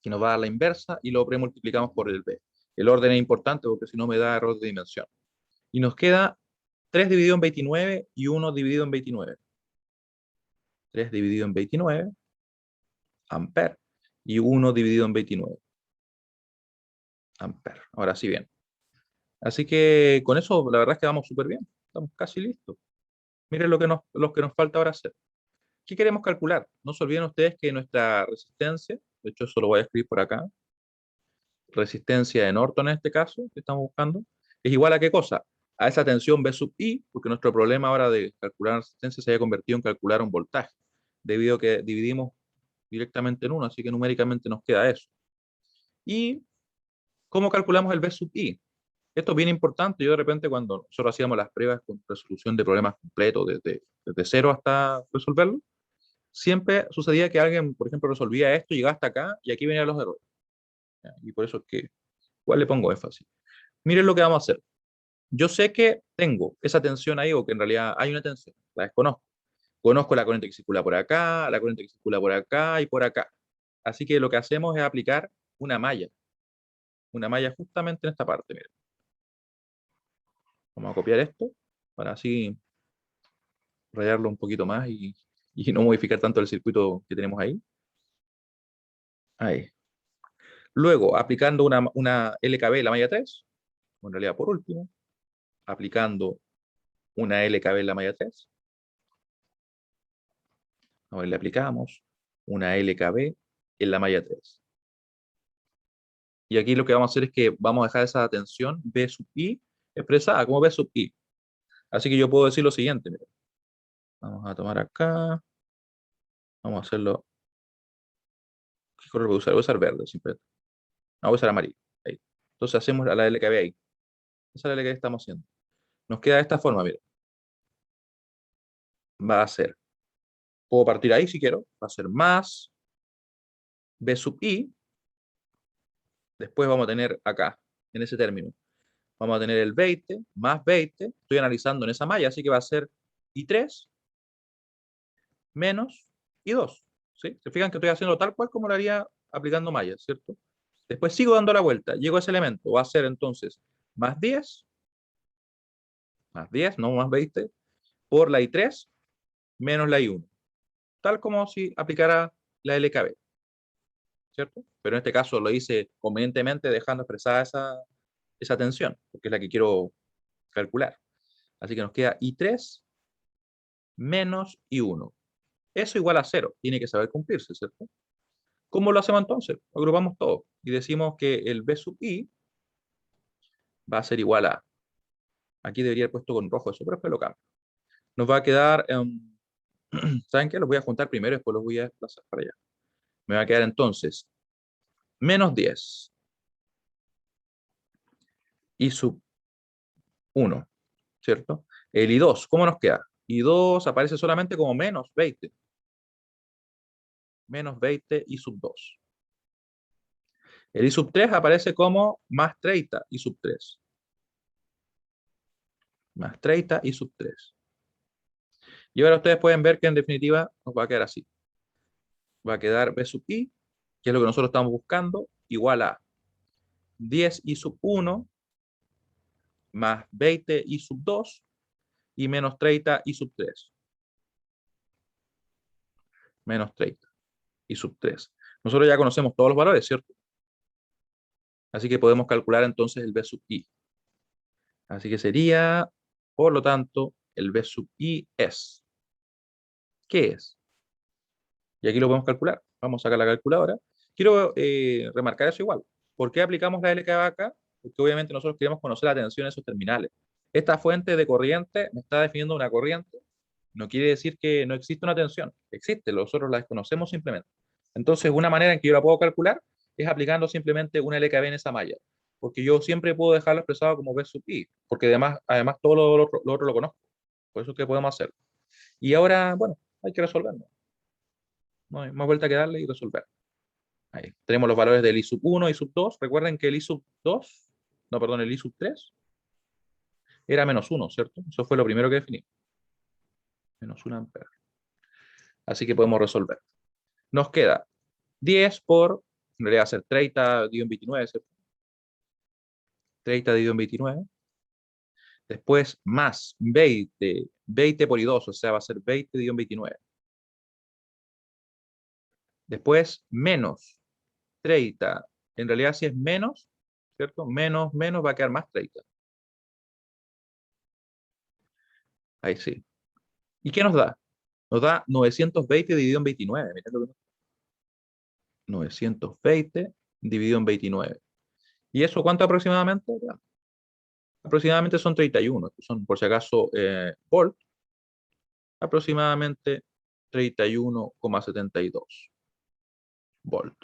que nos va a dar la inversa, y lo premultiplicamos por el B. El orden es importante porque si no me da error de dimensión. Y nos queda 3 dividido en 29 y 1 dividido en 29. 3 dividido en 29, amper, y 1 dividido en 29, amper. Ahora sí bien. Así que con eso la verdad es que vamos súper bien. Estamos casi listos. Miren lo que nos falta ahora hacer. ¿Qué queremos calcular? No se olviden ustedes que nuestra resistencia, de hecho eso lo voy a escribir por acá, resistencia de Norton en este caso, que estamos buscando, es igual a ¿qué cosa? A esa tensión B sub I, porque nuestro problema ahora de calcular resistencia se haya convertido en calcular un voltaje, debido a que dividimos directamente en uno, así que numéricamente nos queda eso. ¿Y cómo calculamos el B sub I? Esto es bien importante. Yo de repente cuando nosotros hacíamos las pruebas con resolución de problemas completos, desde cero hasta resolverlo, siempre sucedía que alguien, por ejemplo, resolvía esto, llegaba hasta acá y aquí venían los errores. ¿Ya? Y por eso es que, ¿cuál le pongo énfasis? Miren lo que vamos a hacer. Yo sé que tengo esa tensión ahí, o que en realidad hay una tensión, la desconozco. Conozco la corriente que circula por acá, la corriente que circula por acá y por acá. Así que lo que hacemos es aplicar una malla. una malla justamente en esta parte, miren. Vamos a copiar esto para así rayarlo un poquito más y no modificar tanto el circuito que tenemos ahí. Ahí. Luego, aplicando una LKB en la malla 3, o en realidad por último, aplicando una LKB en la malla 3. Ahora le aplicamos una LKB en la malla 3. Y aquí lo que vamos a hacer es que vamos a dejar esa tensión B sub I expresada como B sub I. Así que yo puedo decir lo siguiente. Mira. Vamos a tomar acá. Vamos a hacerlo. ¿Qué color voy a usar? Voy a usar verde, simplemente. No, voy a usar amarillo. Ahí. Entonces hacemos la LKB ahí. Esa es la LKB que estamos haciendo. Nos queda de esta forma, mira. Va a ser. Puedo partir ahí si quiero. Va a ser más B sub I. Después vamos a tener acá, en ese término. Vamos a tener el 20 más 20. Estoy analizando en esa malla, así que va a ser I3 menos I2. ¿Sí? Se fijan que estoy haciendo tal cual como lo haría aplicando mallas, ¿cierto? Después sigo dando la vuelta, llego a ese elemento, va a ser entonces más 10, no más 20, por la I3 menos la I1. Tal como si aplicara la LKB, ¿cierto? Pero en este caso lo hice convenientemente dejando expresada esa tensión, porque es la que quiero calcular. Así que nos queda I3 menos I1. Eso igual a 0, tiene que saber cumplirse, ¿cierto? ¿Cómo lo hacemos entonces? Agrupamos todo y decimos que el B sub I va a ser igual a, aquí debería haber puesto con rojo eso, pero después lo cambio. Nos va a quedar, ¿saben qué? Los voy a juntar primero y después los voy a desplazar para allá. Me va a quedar entonces menos 10 I sub 1, ¿cierto? El I2, ¿cómo nos queda? I2 aparece solamente como menos 20. Menos 20 I sub 2. El I sub 3 aparece como más 30 I sub 3. Más 30 I sub 3. Y ahora ustedes pueden ver que en definitiva nos va a quedar así. Va a quedar B sub I, que es lo que nosotros estamos buscando, igual a 10 I sub 1 más 20 I sub 2 y menos 30 I sub 3. Menos 30 I sub 3. Nosotros ya conocemos todos los valores, ¿cierto? Así que podemos calcular entonces el B sub I. Así que sería, por lo tanto, el B sub I es. ¿Qué es? Y aquí lo podemos calcular. Vamos a sacar la calculadora. Quiero remarcar eso igual. ¿Por qué aplicamos la LKB acá? Porque obviamente nosotros queremos conocer la tensión de esos terminales. Esta fuente de corriente me está definiendo una corriente. No quiere decir que no existe una tensión. Existe, nosotros la desconocemos simplemente. Entonces, una manera en que yo la puedo calcular es aplicando simplemente una LKB en esa malla. Porque yo siempre puedo dejarlo expresado como B sub I. Porque además todo lo otro lo conozco. Por eso es que podemos hacer. Y ahora, bueno, hay que resolverlo. No hay más vuelta que darle y resolver. Ahí. Tenemos los valores del I sub 1 y sub 2. Recuerden que el I sub 2, no, perdón, el I sub 3 era menos 1, ¿cierto? Eso fue lo primero que definí. Menos 1 amperes. Así que podemos resolver. Nos queda 10 por, en realidad va a ser 30 dividido en 29, ¿cierto? 30 dividido en 29. Después más 20, 20 por I2, o sea, va a ser 20 dividido en 29. Después menos 30, en realidad si es menos, ¿cierto? Menos va a quedar más 30. Ahí sí. ¿Y qué nos da? Nos da 920 dividido en 29. Miren lo que 920 dividido en 29. ¿Y eso cuánto aproximadamente? Ya. Aproximadamente son 31. Son, por si acaso, volt. Aproximadamente 31,72 volt.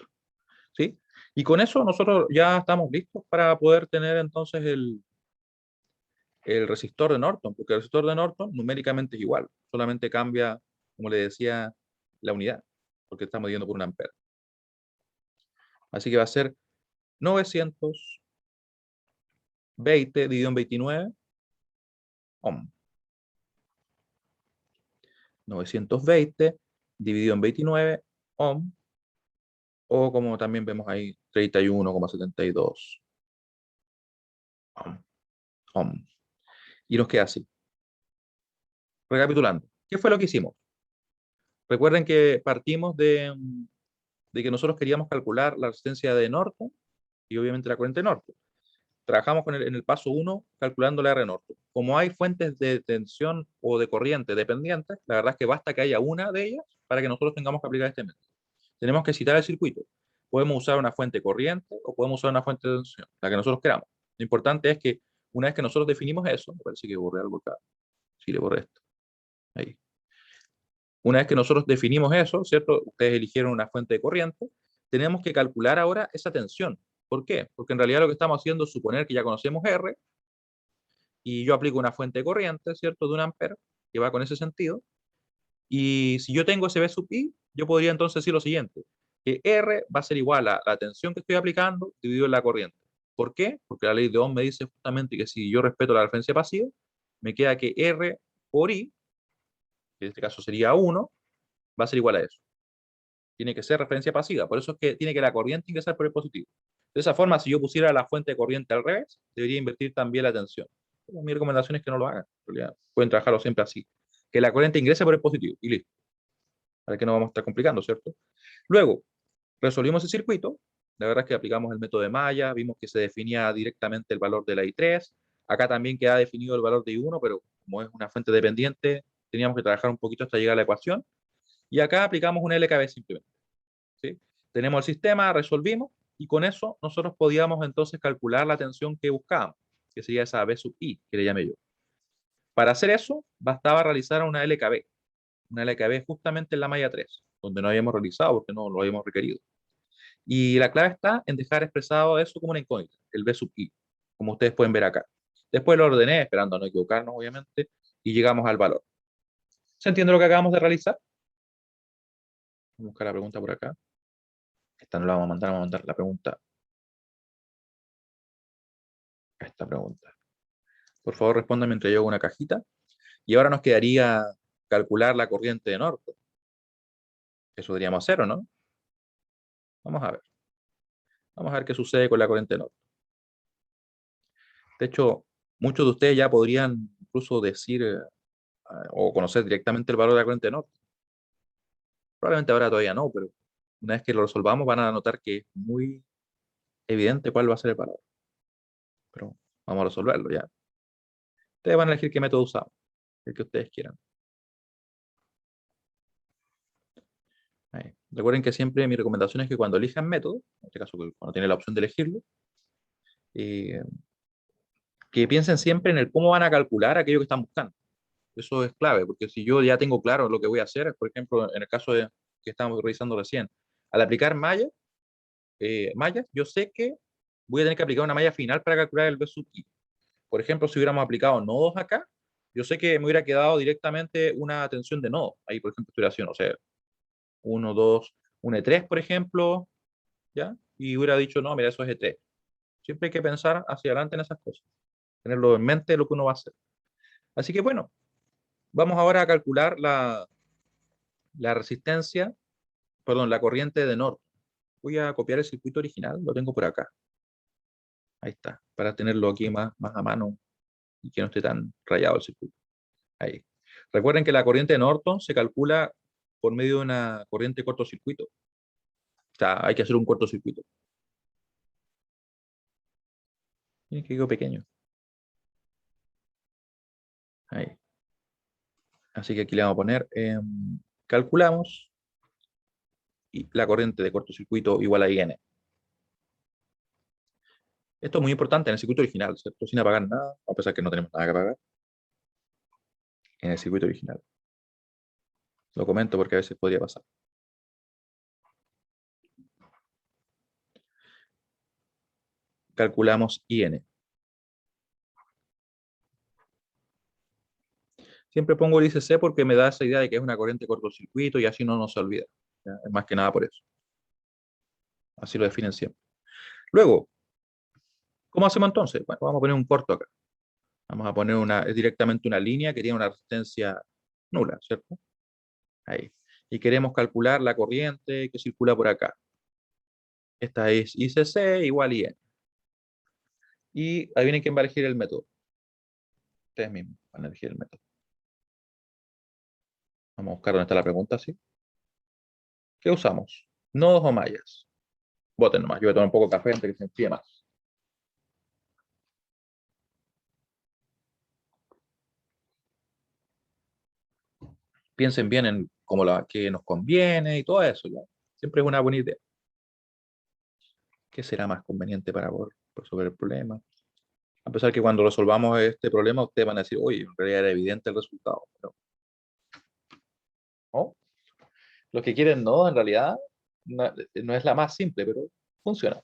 ¿Sí? Y con eso nosotros ya estamos listos para poder tener entonces el resistor de Norton, porque el resistor de Norton numéricamente es igual, solamente cambia, como le decía, la unidad, porque estamos midiendo por un ampere. Así que va a ser 920 dividido en 29 ohm. 920 dividido en 29 ohm, o como también vemos ahí, 31,72 Om, om. Y nos queda así. Recapitulando, ¿qué fue lo que hicimos? Recuerden que partimos de que nosotros queríamos calcular la resistencia de Norton y obviamente la corriente de Norton. Trabajamos en el paso 1 calculando la R Norton. Como hay fuentes de tensión o de corriente dependientes, la verdad es que basta que haya una de ellas para que nosotros tengamos que aplicar este método. Tenemos que citar el circuito. Podemos usar una fuente corriente o podemos usar una fuente de tensión, la que nosotros queramos. Lo importante es que una vez que nosotros definimos eso, me parece que borré algo acá. Sí, le borré esto. Ahí. Una vez que nosotros definimos eso, ¿cierto? Ustedes eligieron una fuente de corriente, tenemos que calcular ahora esa tensión. ¿Por qué? Porque en realidad lo que estamos haciendo es suponer que ya conocemos R y yo aplico una fuente de corriente, ¿cierto? De 1 ampere, que va con ese sentido. Y si yo tengo ese B sub I, yo podría entonces decir lo siguiente, que R va a ser igual a la tensión que estoy aplicando dividido en la corriente. ¿Por qué? Porque la ley de Ohm me dice justamente que si yo respeto la referencia pasiva, me queda que R por I, que en este caso sería 1, va a ser igual a eso. Tiene que ser referencia pasiva, por eso es que tiene que la corriente ingresar por el positivo. De esa forma, si yo pusiera la fuente de corriente al revés, debería invertir también la tensión. Pero mi recomendación es que no lo hagan. En realidad, pueden trabajarlo siempre así. Que la corriente ingrese por el positivo y listo. Para que no vamos a estar complicando, ¿cierto? Luego, resolvimos el circuito. La verdad es que aplicamos el método de Maya, vimos que se definía directamente el valor de la I3. Acá también queda definido el valor de I1, pero como es una fuente dependiente, teníamos que trabajar un poquito hasta llegar a la ecuación. Y acá aplicamos un LKB simplemente. ¿Sí? Tenemos el sistema, resolvimos, y con eso nosotros podíamos entonces calcular la tensión que buscábamos, que sería esa B sub I, que le llamé yo. Para hacer eso, bastaba realizar una LKB justamente en la malla 3, donde no habíamos realizado porque no lo habíamos requerido. Y la clave está en dejar expresado eso como una incógnita, el B sub I, como ustedes pueden ver acá. Después lo ordené, esperando no equivocarnos, obviamente, y llegamos al valor. ¿Se entiende lo que acabamos de realizar? Vamos a buscar la pregunta por acá. Esta no la vamos a mandar la pregunta. Esta pregunta. Por favor, responda mientras yo hago una cajita. Y ahora nos quedaría calcular la corriente de Norton. Eso deberíamos hacer, ¿o no? Vamos a ver. Vamos a ver qué sucede con la corriente de Norton. De hecho, muchos de ustedes ya podrían incluso decir o conocer directamente el valor de la corriente de Norton. Probablemente ahora todavía no, pero una vez que lo resolvamos van a notar que es muy evidente cuál va a ser el valor. Pero vamos a resolverlo ya. Ustedes van a elegir qué método usamos, el que ustedes quieran. Ahí. Recuerden que siempre mi recomendación es que cuando elijan método, en este caso cuando tienen la opción de elegirlo, que piensen siempre en el cómo van a calcular aquello que están buscando. Eso es clave, porque si yo ya tengo claro lo que voy a hacer, por ejemplo, en el caso de, que estábamos revisando recién, al aplicar mallas, yo sé que voy a tener que aplicar una malla final para calcular el B sub I. Por ejemplo, si hubiéramos aplicado nodos acá, yo sé que me hubiera quedado directamente una tensión de nodo. Ahí, por ejemplo, estuviera haciendo, o sea, 1, 2, un E3, por ejemplo, ¿ya? Y hubiera dicho, no, mira, eso es E3. Siempre hay que pensar hacia adelante en esas cosas. Tenerlo en mente lo que uno va a hacer. Así que bueno, vamos ahora a calcular la resistencia, perdón, la corriente de Norton. Voy a copiar el circuito original, lo tengo por acá. Ahí está, para tenerlo aquí más a mano y que no esté tan rayado el circuito. Ahí. Recuerden que la corriente de Norton se calcula por medio de una corriente cortocircuito. O sea, hay que hacer un cortocircuito. Miren que quedó pequeño. Ahí. Así que aquí le vamos a poner, calculamos y la corriente de cortocircuito igual a IN. Esto es muy importante en el circuito original, ¿cierto? Sin apagar nada, a pesar que no tenemos nada que apagar. En el circuito original. Lo comento porque a veces podría pasar. Calculamos IN. Siempre pongo el ICC porque me da esa idea de que es una corriente de cortocircuito y así no nos olvida. ¿Ya? Es más que nada por eso. Así lo definen siempre. Luego, ¿cómo hacemos entonces? Bueno, vamos a poner un corto acá. Vamos a poner directamente una línea que tiene una resistencia nula, ¿cierto? Ahí. Y queremos calcular la corriente que circula por acá. Esta es ICC igual IN. Y adivinen quién va a elegir el método. Ustedes mismos van a elegir el método. Vamos a buscar dónde está la pregunta, ¿sí? ¿Qué usamos? ¿Nodos o mallas? Voten nomás. Yo voy a tomar un poco de café antes que se enfríe más. Piensen bien en cómo qué nos conviene y todo eso, ¿ya? Siempre es una buena idea. ¿Qué será más conveniente para poder resolver el problema? A pesar que cuando resolvamos este problema, ustedes van a decir, oye, en realidad era evidente el resultado. Pero, ¿no? Los que quieren no, en realidad, no es la más simple, pero funciona.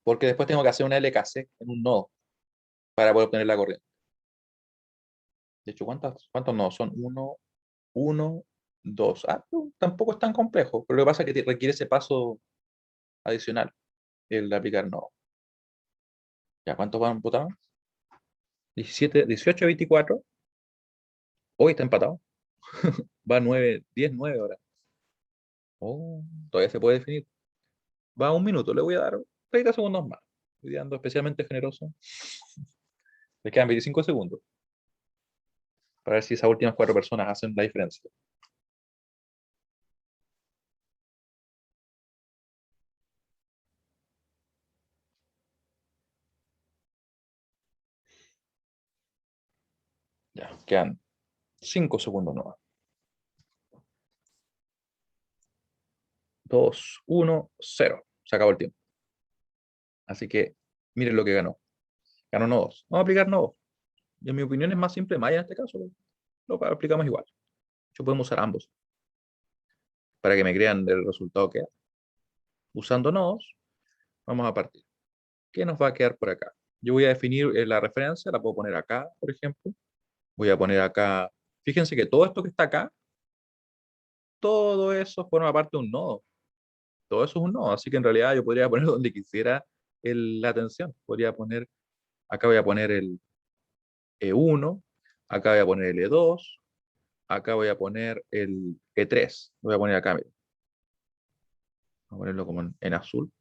Porque después tengo que hacer una LKC en un nodo para poder obtener la corriente. De hecho, ¿cuántos nodos son? Uno, uno, dos. Ah, no, tampoco es tan complejo, pero lo que pasa es que requiere ese paso adicional, el de aplicar nodo. ¿Ya cuántos van a votar? 17, 18, 24. Hoy está empatado. Va 9, 10, 9 ahora. Oh, todavía se puede definir. Va a un minuto, le voy a dar 30 segundos más. Estoy dando especialmente generoso. Le quedan 25 segundos para ver si esas últimas 4 personas hacen la diferencia. Ya, quedan 5 segundos nomás. 2, 1, 0. Se acabó el tiempo. Así que miren lo que ganó. Ganó nodos. Vamos a aplicar nodos. Y en mi opinión es más simple Maya en este caso. Lo aplicamos igual. De hecho, podemos usar ambos para que me crean el resultado que hay. Usando nodos, vamos a partir. ¿Qué nos va a quedar por acá? Yo voy a definir la referencia, la puedo poner acá, por ejemplo. Voy a poner acá. Fíjense que todo esto que está acá, todo eso forma parte de un nodo. Todo eso es un nodo. Así que en realidad yo podría poner donde quisiera la atención. Podría poner, acá voy a poner el E1, acá voy a poner el E2, acá voy a poner el E3. Lo voy a poner acá, miren. Voy a ponerlo como en azul.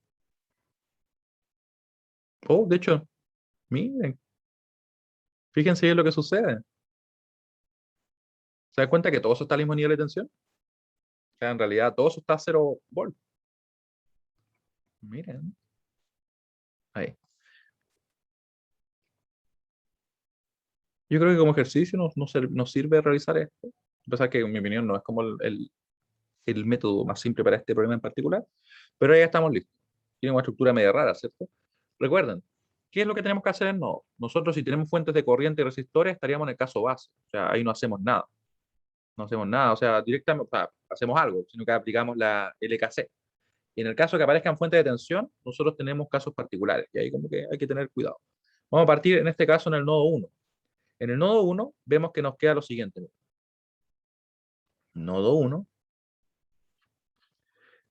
Oh, de hecho, miren, fíjense bien lo que sucede. ¿Se dan cuenta que todo eso está al mismo nivel de tensión? O sea, en realidad todo eso está a 0 volt. Miren, ahí. Yo creo que como ejercicio nos sirve realizar esto. A pesar que en mi opinión no es como el método más simple para este problema en particular, pero ya estamos listos. Tiene una estructura media rara, ¿cierto? Recuerden, ¿qué es lo que tenemos que hacer en nodo? Nosotros si tenemos fuentes de corriente y resistores estaríamos en el caso base, o sea, ahí no hacemos nada. No hacemos nada, o sea, directamente, o sea, hacemos algo, sino que aplicamos la LKC. Y en el caso que aparezcan fuentes de tensión, nosotros tenemos casos particulares, y ahí como que hay que tener cuidado. Vamos a partir en este caso en el nodo 1. En el nodo 1 vemos que nos queda lo siguiente. Nodo 1,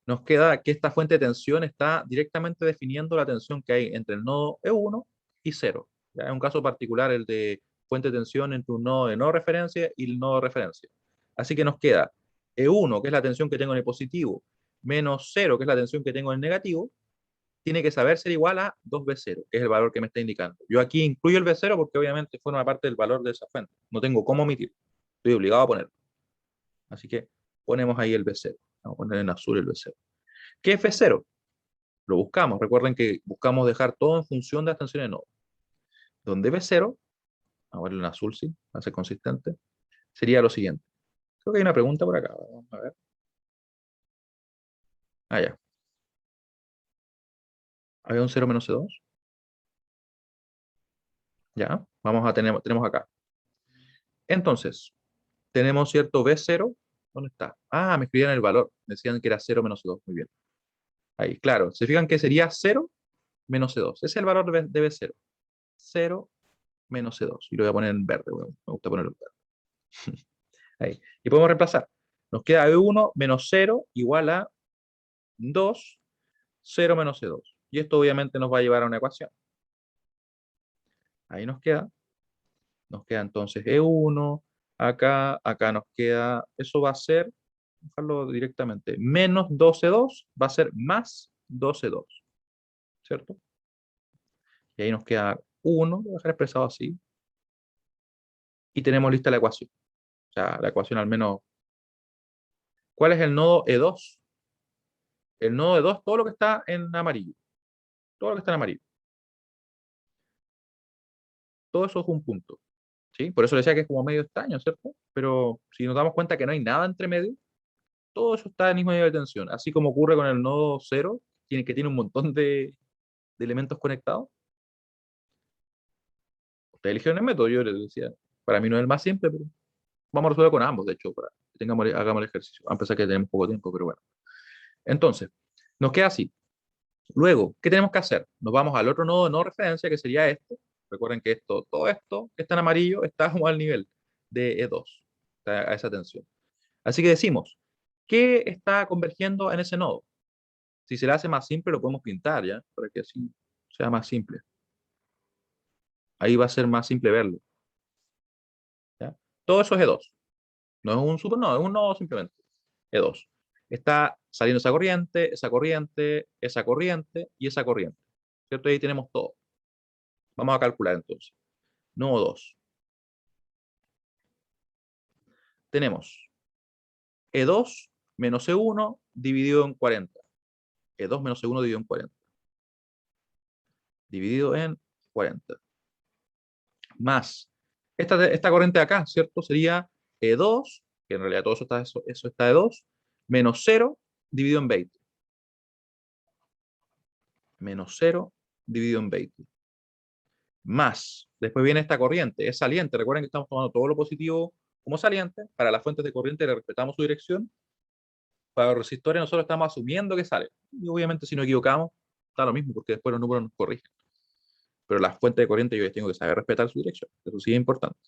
nos queda que esta fuente de tensión está directamente definiendo la tensión que hay entre el nodo E1 y 0. ¿Ya? Es un caso particular el de fuente de tensión entre un nodo de no referencia y el nodo de referencia. Así que nos queda E1, que es la tensión que tengo en el positivo, menos 0, que es la tensión que tengo en el negativo, tiene que saber ser igual a 2V0, que es el valor que me está indicando. Yo aquí incluyo el V0 porque obviamente forma parte del valor de esa fuente. No tengo cómo omitir. Estoy obligado a ponerlo. Así que ponemos ahí el V0. Vamos a poner en azul el V0. ¿Qué es V0? Lo buscamos. Recuerden que buscamos dejar todo en función de las tensiones de nodo. Donde V0, vamos a verlo en azul, sí, va a ser consistente, sería lo siguiente. Creo que hay una pregunta por acá. Vamos a ver. Ah, ya. ¿Había un 0 menos C2? Ya. Tenemos acá. Entonces, tenemos cierto V0. ¿Dónde está? Ah, me escribían el valor. Me decían que era 0 menos C2. Muy bien. Ahí, claro. ¿Se fijan que sería 0 menos C2? Ese es el valor de V0. 0 menos C2. Y lo voy a poner en verde. Bueno, me gusta ponerlo en verde. Ahí. Y podemos reemplazar. Nos queda E1 menos 0 igual a 2, 0 menos C2. Y esto obviamente nos va a llevar a una ecuación. Ahí nos queda entonces E1, acá nos queda, eso va a ser, dejarlo directamente, menos 12,2 va a ser más 12,2, ¿cierto? Y ahí nos queda 1, lo voy a dejar expresado así. Y tenemos lista la ecuación. O sea, la ecuación al menos. ¿Cuál es el nodo E2? El nodo E2, todo lo que está en amarillo. Todo lo que está en amarillo. Todo eso es un punto. ¿Sí? Por eso le decía que es como medio extraño, ¿cierto? Pero si nos damos cuenta que no hay nada entre medio, todo eso está al mismo nivel de tensión. Así como ocurre con el nodo 0, que tiene un montón de elementos conectados. Ustedes eligieron el método, yo les decía. Para mí no es el más simple, pero vamos a resolver con ambos, de hecho, para que hagamos el ejercicio. A pesar que tenemos poco tiempo, pero bueno. Entonces, nos queda así. Luego, ¿qué tenemos que hacer? Nos vamos al otro nodo de no referencia, que sería este. Recuerden que todo esto que está en amarillo está como al nivel de E2, está a esa tensión. Así que decimos, ¿qué está convergiendo en ese nodo? Si se le hace más simple, lo podemos pintar, ¿ya? Para que así sea más simple. Ahí va a ser más simple verlo. ¿Ya? Todo eso es E2. No es un supernodo, es un nodo simplemente. E2. Está saliendo esa corriente, esa corriente, esa corriente y esa corriente. ¿Cierto? Ahí tenemos todo. Vamos a calcular entonces. Nodo 2. Tenemos E2 menos E1 dividido en 40. E2 menos E1 dividido en 40. Dividido en 40. Más esta corriente de acá, ¿cierto? Sería E2, que en realidad todo eso está E2, menos 0 dividido en 20. Menos 0 dividido en 20. Más, después viene esta corriente, es saliente. Recuerden que estamos tomando todo lo positivo como saliente. Para las fuentes de corriente le respetamos su dirección. Para los resistores nosotros estamos asumiendo que sale. Y obviamente si nos equivocamos, está lo mismo, porque después los números nos corrigen. Pero las fuentes de corriente yo les tengo que saber respetar su dirección. Eso sí es importante.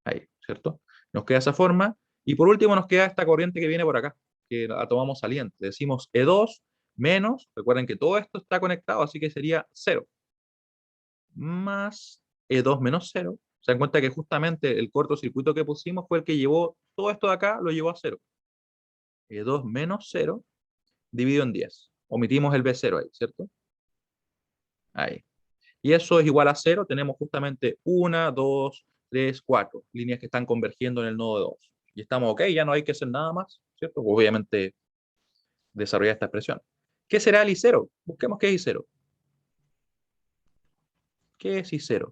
Ahí, ¿cierto? Nos queda esa forma. Y por último nos queda esta corriente que viene por acá, que la tomamos saliente. Decimos E2 menos, recuerden que todo esto está conectado, así que sería 0. Más E2 menos 0. Se dan cuenta que justamente el cortocircuito que pusimos fue el que llevó todo esto de acá, lo llevó a 0. E2 menos 0 dividido en 10. Omitimos el B0 ahí, ¿cierto? Ahí. Y eso es igual a 0. Tenemos justamente 1, 2, 3, 4 líneas que están convergiendo en el nodo 2. Y estamos ok, ya no hay que hacer nada más, ¿cierto? Obviamente desarrollar esta expresión. ¿Qué será el I0? Busquemos qué es I0. ¿Qué es I0?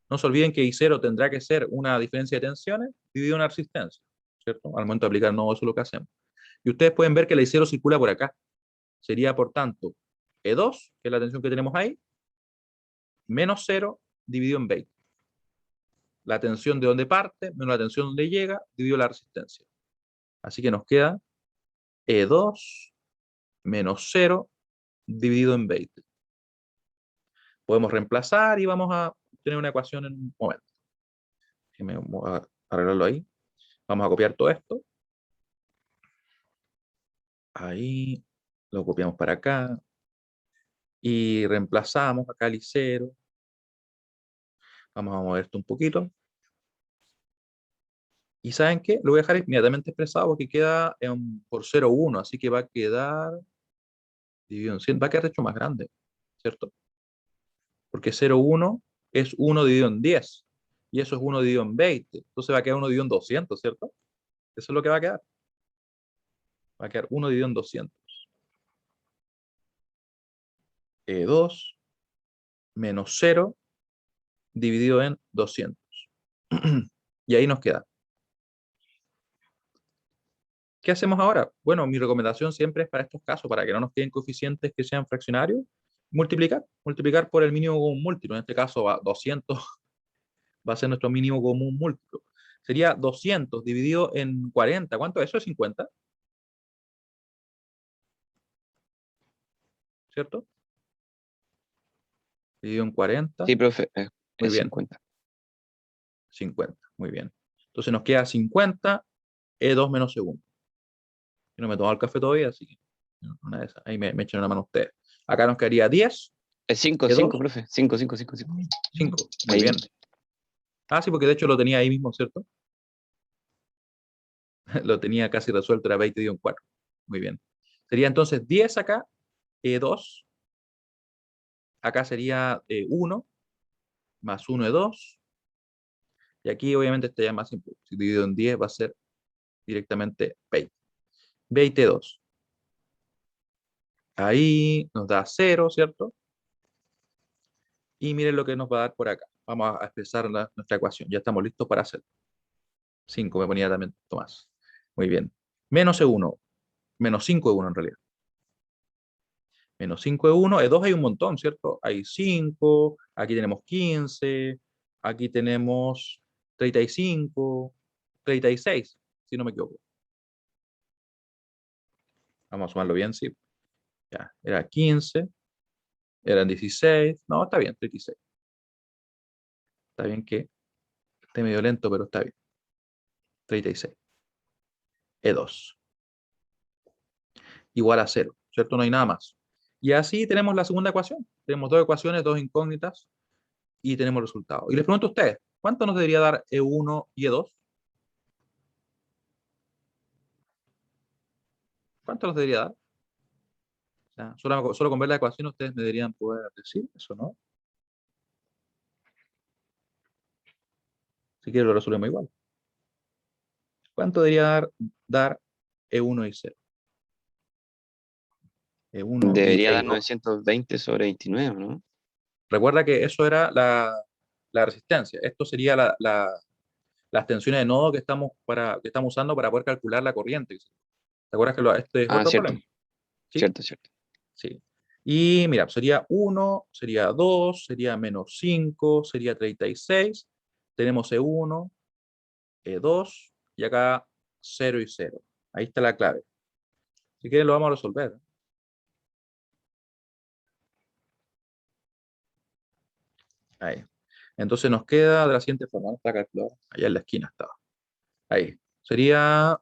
No se olviden que I0 tendrá que ser una diferencia de tensiones dividida una resistencia, ¿cierto? Al momento de aplicar nodo, eso es lo que hacemos. Y ustedes pueden ver que la I0 circula por acá. Sería, por tanto, E2, que es la tensión que tenemos ahí, menos 0 dividido en 20. La tensión de donde parte menos la tensión donde llega, dividido la resistencia. Así que nos queda E2 menos 0 dividido en 20. Podemos reemplazar y vamos a tener una ecuación en un momento. Voy a arreglarlo ahí. Vamos a copiar todo esto. Ahí lo copiamos para acá. Y reemplazamos acá el I0. Vamos a mover esto un poquito. ¿Y saben qué? Lo voy a dejar inmediatamente expresado porque queda por 0,1. Así que va a quedar dividido en 100. Va a quedar hecho más grande, ¿cierto? Porque 0,1 es 1 dividido en 10. Y eso es 1 dividido en 20. Entonces va a quedar 1 dividido en 200, ¿cierto? Eso es lo que va a quedar. Va a quedar 1 dividido en 200. E2 menos 0 dividido en 200. Y ahí nos queda. ¿Qué hacemos ahora? Bueno, mi recomendación siempre es para estos casos, para que no nos queden coeficientes que sean fraccionarios, multiplicar. Multiplicar por el mínimo común múltiplo. En este caso, 200 va a ser nuestro mínimo común múltiplo. Sería 200 dividido en 40. ¿Cuánto es eso? Es 50. ¿Cierto? Dividido en 40. Sí, profe, Muy es bien. 50. 50. Muy bien. Entonces nos queda 50 E2 menos segundo. Yo no me he tomado el café todavía, así que una de esas. Ahí me echan una mano ustedes. Acá nos quedaría 10 Es 5, E2, profe. 5, 5, 5, 5. 5. Muy Ahí. bien. Ah, sí, porque de hecho lo tenía ahí mismo, ¿cierto? Lo tenía casi resuelto, era 20 dividido en 4. Muy bien. Sería entonces 10 acá, E2 Acá sería 1, más 1 es 2. Y aquí obviamente este ya es más simple. Si dividido en 10 va a ser directamente 20. 22. Ahí nos da 0, ¿cierto? Y miren lo que nos va a dar por acá. Vamos a expresar nuestra ecuación. Ya estamos listos para hacerlo. 5 me ponía también Tomás. Muy bien. Menos E1. Menos 5 E1 en realidad. Menos 5 E1. E2 hay un montón, ¿cierto? Hay 5. Aquí tenemos 15. Aquí tenemos 35. 36, si no me equivoco. Vamos a sumarlo bien, sí. Ya, era 15. Eran 16. No, está bien, 36. Está bien que esté medio lento, pero está bien. 36. E2. Igual a 0, ¿cierto? No hay nada más. Y así tenemos la segunda ecuación. Tenemos dos ecuaciones, dos incógnitas, y tenemos el resultado. Y les pregunto a ustedes, ¿cuánto nos debería dar E1 y E2? ¿Cuánto nos debería dar? O sea, solo con ver la ecuación ustedes me deberían poder decir eso, ¿no? Si quieren lo resolvemos igual. ¿Cuánto debería dar E1 y 0? E1 y Debería dar E2. 920 sobre 29, ¿no? Recuerda que eso era la resistencia. Esto sería las tensiones de nodo que estamos usando para poder calcular la corriente. ¿Te acuerdas que este es Ah, otro cierto, problema? ¿Sí? cierto, cierto. Sí. Y mira, sería 1, sería 2, sería menos 5, sería 36. Tenemos E1, E2 y acá 0 y 0. Ahí está la clave. Si quieren lo vamos a resolver. Ahí. Entonces nos queda de la siguiente forma. ¿Dónde está la calculadora? Allá en la esquina estaba. Ahí. Sería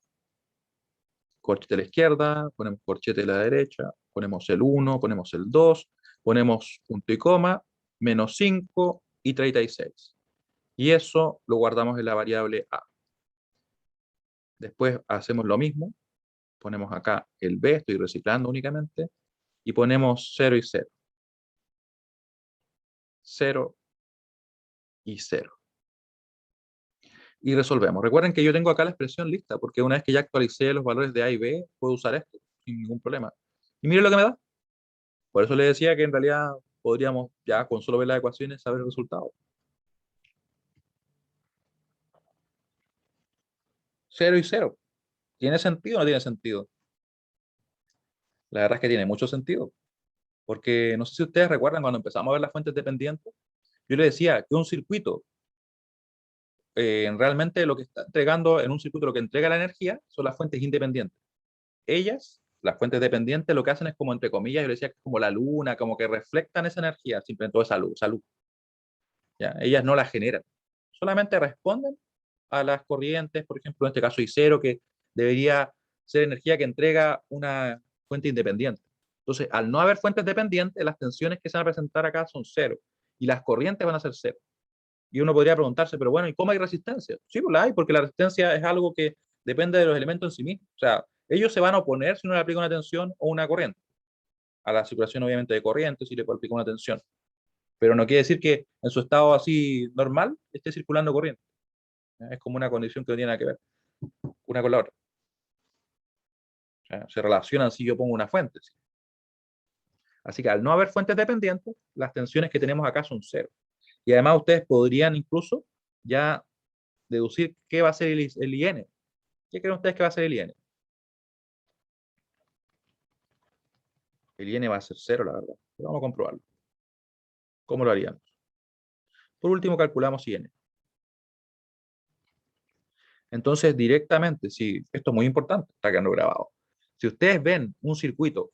corchete a la izquierda, ponemos corchete a la derecha, ponemos el 1, ponemos el 2, ponemos punto y coma, menos 5 y 36. Y eso lo guardamos en la variable A. Después hacemos lo mismo, ponemos acá el B, estoy reciclando únicamente, y ponemos 0 y 0. 0 y 0. Y resolvemos. Recuerden que yo tengo acá la expresión lista, porque una vez que ya actualicé los valores de A y B, puedo usar esto sin ningún problema. Y miren lo que me da. Por eso les decía que en realidad podríamos ya con solo ver las ecuaciones saber el resultado. 0 y 0. ¿Tiene sentido o no tiene sentido? La verdad es que tiene mucho sentido. Porque no sé si ustedes recuerdan cuando empezamos a ver las fuentes dependientes, yo les decía que un circuito, realmente lo que está entregando en un circuito, lo que entrega la energía, son las fuentes independientes. Ellas, las fuentes dependientes, lo que hacen es como, entre comillas, yo les decía que es como la luna, como que reflectan esa energía, simplemente toda esa luz. ¿Ya? Ellas no la generan. Solamente responden a las corrientes, por ejemplo, en este caso I0, que debería ser energía que entrega una fuente independiente. Entonces, al no haber fuentes dependientes, las tensiones que se van a presentar acá son cero y las corrientes van a ser cero. Y uno podría preguntarse, pero bueno, ¿y cómo hay resistencia? Sí, pues la hay, porque la resistencia es algo que depende de los elementos en sí mismos. O sea, ellos se van a oponer si uno le aplica una tensión o una corriente. A la circulación, obviamente, de corriente, si le aplica una tensión. Pero no quiere decir que en su estado así normal esté circulando corriente. Es como una condición que no tiene nada que ver una con la otra. O sea, se relacionan si yo pongo una fuente. ¿Sí? Así que al no haber fuentes dependientes, las tensiones que tenemos acá son cero. Y además ustedes podrían incluso ya deducir qué va a ser el IN. ¿Qué creen ustedes que va a ser el IN? El IN va a ser cero, la verdad. Pero vamos a comprobarlo. ¿Cómo lo haríamos? Por último, calculamos IN. Entonces, directamente, si esto es muy importante, está quedando grabado. Si ustedes ven un circuito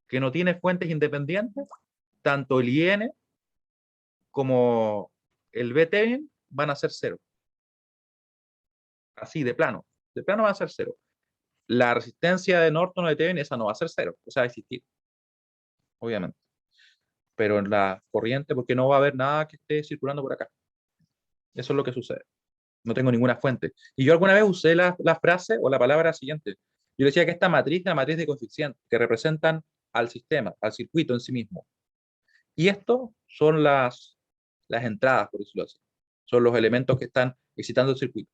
que no tiene fuentes independientes, tanto el IN como el VTEBIN van a ser cero. Así, de plano. De plano va a ser cero. La resistencia de Norton o de Thevenin, esa no va a ser cero. Esa va a existir, obviamente. Pero en la corriente, porque no va a haber nada que esté circulando por acá. Eso es lo que sucede. No tengo ninguna fuente. Y yo alguna vez usé la frase o la palabra siguiente. Yo decía que esta matriz es la matriz de coeficientes que representan al sistema, al circuito en sí mismo. Y esto son las entradas, por decirlo así. Son los elementos que están excitando el circuito.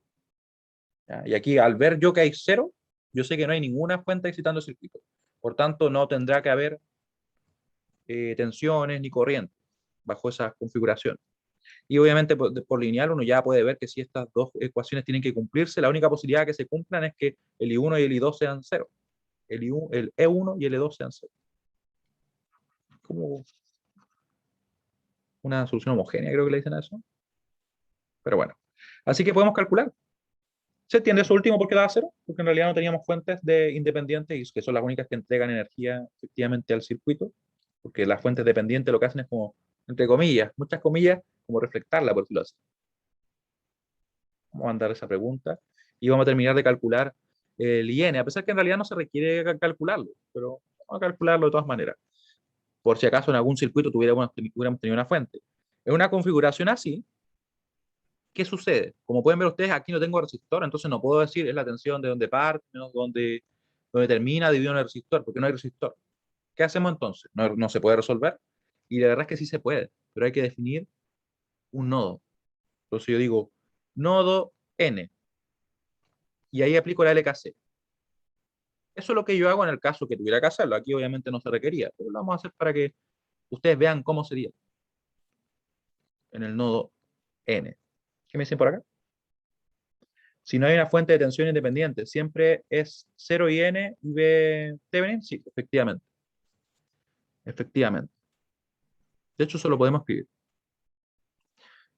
¿Ya? Y aquí, al ver yo que hay 0, yo sé que no hay ninguna fuente excitando el circuito. Por tanto, no tendrá que haber tensiones ni corrientes bajo esa configuración. Y obviamente por lineal uno ya puede ver que si estas dos ecuaciones tienen que cumplirse, la única posibilidad que se cumplan es que el I1 y el I2 sean 0. El E1 y el E2 sean 0. Como una solución homogénea, creo que le dicen a eso. Pero bueno. Así que podemos calcular. ¿Se entiende eso último por qué daba 0? Porque en realidad no teníamos fuentes de independientes y que son las únicas que entregan energía efectivamente al circuito. Porque las fuentes dependientes lo que hacen es como, entre comillas, muchas comillas, como reflectarla, por decirlo así. Vamos a mandar esa pregunta y vamos a terminar de calcular el IN, a pesar que en realidad no se requiere calcularlo, pero vamos a calcularlo de todas maneras, por si acaso en algún circuito hubiéramos tenido una fuente. En una configuración así, ¿qué sucede? Como pueden ver ustedes, aquí no tengo resistor, entonces no puedo decir es la tensión de donde parte, menos donde termina, dividido en el resistor, porque no hay resistor. ¿Qué hacemos entonces? No se puede resolver, y la verdad es que sí se puede, pero hay que definir un nodo. Entonces yo digo, nodo N, y ahí aplico la LKC. Eso es lo que yo hago en el caso que tuviera que hacerlo. Aquí obviamente no se requería, pero lo vamos a hacer para que ustedes vean cómo sería en el nodo N. ¿Qué me dicen por acá? Si no hay una fuente de tensión independiente, siempre es 0 y N y B Thevenin. Sí, efectivamente. Efectivamente. De hecho, eso lo podemos escribir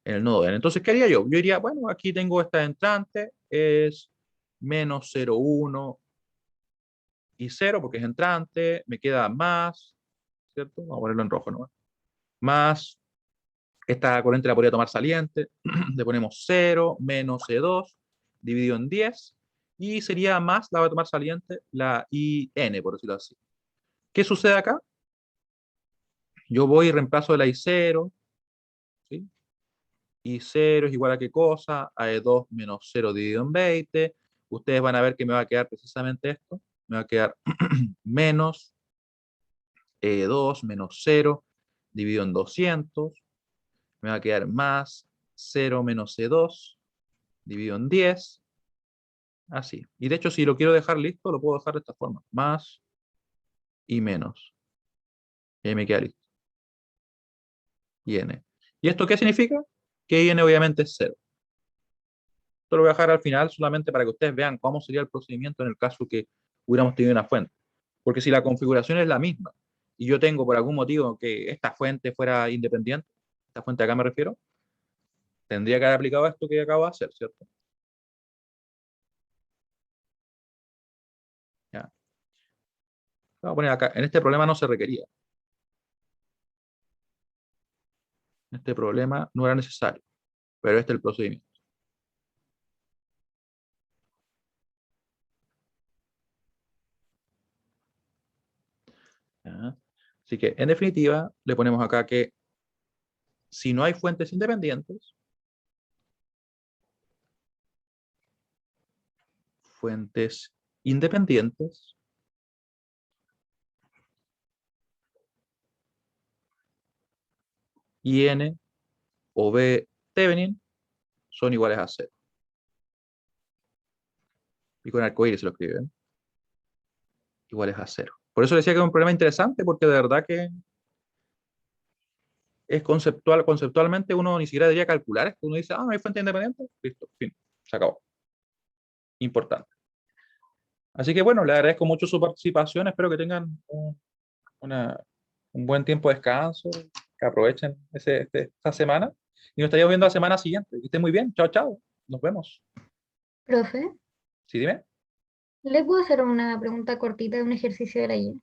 en el nodo N. Entonces, ¿qué haría yo? Yo diría, bueno, aquí tengo esta entrante, es menos 0,1 y 0 porque es entrante, me queda más, ¿cierto? Vamos a ponerlo en rojo nomás. Más, esta corriente la podría tomar saliente, le ponemos 0 menos E2 dividido en 10 y sería más, la voy a tomar saliente, la IN, por decirlo así. ¿Qué sucede acá? Yo voy y reemplazo la I0, ¿sí? I0 es igual a qué cosa, a E2 menos 0 dividido en 20. Ustedes van a ver que me va a quedar precisamente esto, me va a quedar menos E2 menos 0 dividido en 200, me va a quedar más 0 menos E2 dividido en 10, así. Y de hecho, si lo quiero dejar listo, lo puedo dejar de esta forma, más y menos. Y ahí me queda listo. Y N. ¿Y esto qué significa? Que IN obviamente es 0. Esto lo voy a dejar al final solamente para que ustedes vean cómo sería el procedimiento en el caso que hubiéramos tenido una fuente. Porque si la configuración es la misma y yo tengo por algún motivo que esta fuente fuera independiente, esta fuente acá me refiero, tendría que haber aplicado esto que acabo de hacer, ¿cierto? Ya. Voy a poner acá, en este problema no se requería. En este problema no era necesario, pero este es el procedimiento. ¿Ya? Así que, en definitiva, le ponemos acá que si no hay fuentes independientes, IN o B Thevenin son iguales a 0. Y con arcoíris se lo escriben. Iguales a 0. Por eso decía que es un problema interesante, porque de verdad que es conceptualmente uno ni siquiera debería calcular esto. Uno dice, no hay fuente independiente, listo, fin, se acabó. Importante. Así que bueno, le agradezco mucho su participación, espero que tengan un buen tiempo de descanso, que aprovechen esta semana y nos estaríamos viendo la semana siguiente. Que estén muy bien, chao, chao, nos vemos. Profe, ¿Sí, dime? ¿le puedo hacer una pregunta cortita de un ejercicio de la guía?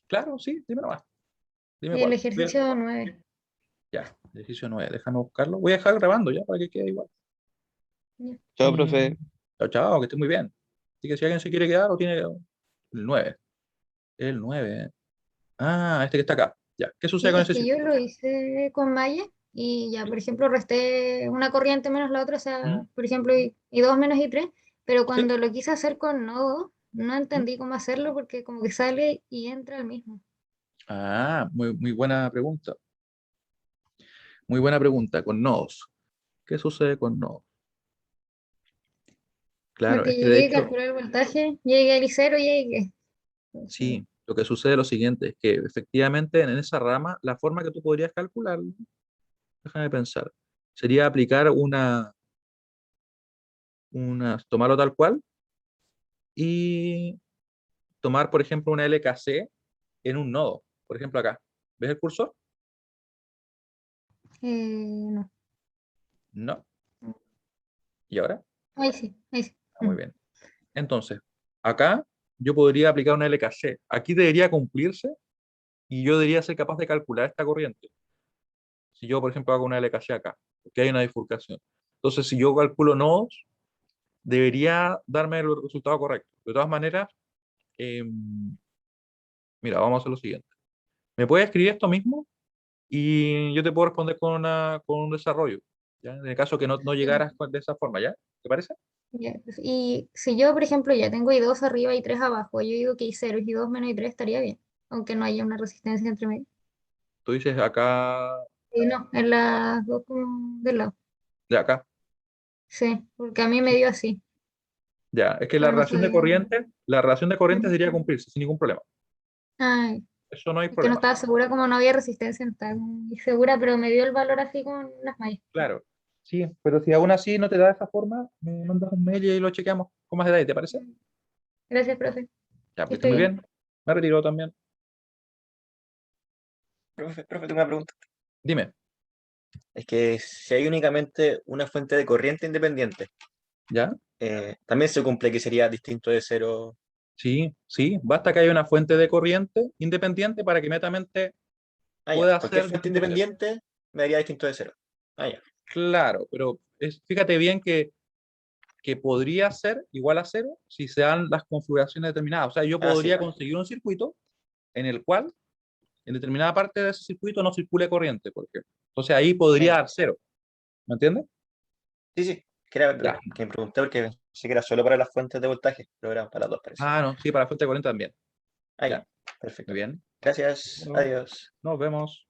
Claro, sí, dime nomás. Dime El cuál. ejercicio 9. Ya, ejercicio 9, déjame buscarlo. Voy a dejar grabando ya para que quede igual. Chao, profe. Chao, chao, que esté muy bien. Así que si alguien se quiere quedar o tiene el 9. El 9. Ah, este que está acá. Ya. ¿Qué sucede Sí, con es ese que yo circuito? lo hice con malla y ya, por ejemplo, resté una corriente menos la otra, o sea, ¿Mm? por ejemplo, y 2 menos y 3, pero ¿Sí? cuando lo quise hacer con nodo, no ¿Mm? entendí cómo hacerlo porque como que sale y entra el mismo. Ah, muy buena pregunta. Muy buena pregunta, con nodos. ¿Qué sucede con nodos? Claro, Porque es que de llegué a hecho, calcular el voltaje, llegué al I0 y llegué. sí, lo que sucede es lo siguiente, es que efectivamente en esa rama, la forma que tú podrías calcular, déjame pensar, sería aplicar tomarlo tal cual y tomar, por ejemplo, una LKC en un nodo. Por ejemplo, acá. ¿Ves el cursor? No. No. ¿Y ahora? Ahí sí, ahí sí. Ah, muy bien. Entonces, acá yo podría aplicar una LKC. Aquí debería cumplirse y yo debería ser capaz de calcular esta corriente. Si yo, por ejemplo, hago una LKC acá, porque hay una bifurcación. Entonces, si yo calculo nodos, debería darme el resultado correcto. De todas maneras, mira, vamos a hacer lo siguiente. ¿Me puedes escribir esto mismo? Y yo te puedo responder con un desarrollo, ¿ya? En el caso que no llegaras de esa forma, ¿ya? ¿Te parece? Ya, pues, y si yo, por ejemplo, ya tengo I2 arriba y 3 abajo, yo digo que I0 es I2 menos I3 estaría bien, aunque no haya una resistencia entre medio. Tú dices acá, Y no, en las dos como del lado. de acá. Sí, porque a mí me Sí. dio así, Ya, es que pero no sé. la relación de corrientes Ujú. debería cumplirse sin ningún problema. Ay, Eso no hay es que no problema. estaba segura, como no había resistencia, no estaba muy segura, pero me dio el valor así con las mallas. Claro. Sí, pero si aún así no te da de esa forma, me mandas un mail y lo chequeamos con más detalle, ¿te parece? Gracias, profe. Ya, Que pues esté muy bien. bien. Me retiro también. Profe, tengo una pregunta. Dime, Es que si hay únicamente una fuente de corriente independiente, ¿ya? también se cumple que sería distinto de cero. Sí, sí. Basta que haya una fuente de corriente independiente para que inmediatamente Ah, ya. pueda Cualquier ser fuente distinto de cero. independiente me daría distinto de cero. Ah, ya. Claro, pero fíjate bien que podría ser igual a cero si se dan las configuraciones determinadas. O sea, yo Ah, sí. podría conseguir un circuito en el cual en determinada parte de ese circuito no circule corriente, por ejemplo. Entonces ahí Ah, podría ya. dar cero. ¿Me entiendes? Sí, sí. Que Ya. me pregunté porque pensé que era solo para las fuentes de voltaje, pero era para las dos, parece. Ah, no, sí, para la fuente de corriente también. Ah, Ya, ya. muy Perfecto. bien. Gracias. Bueno, Adiós. nos vemos.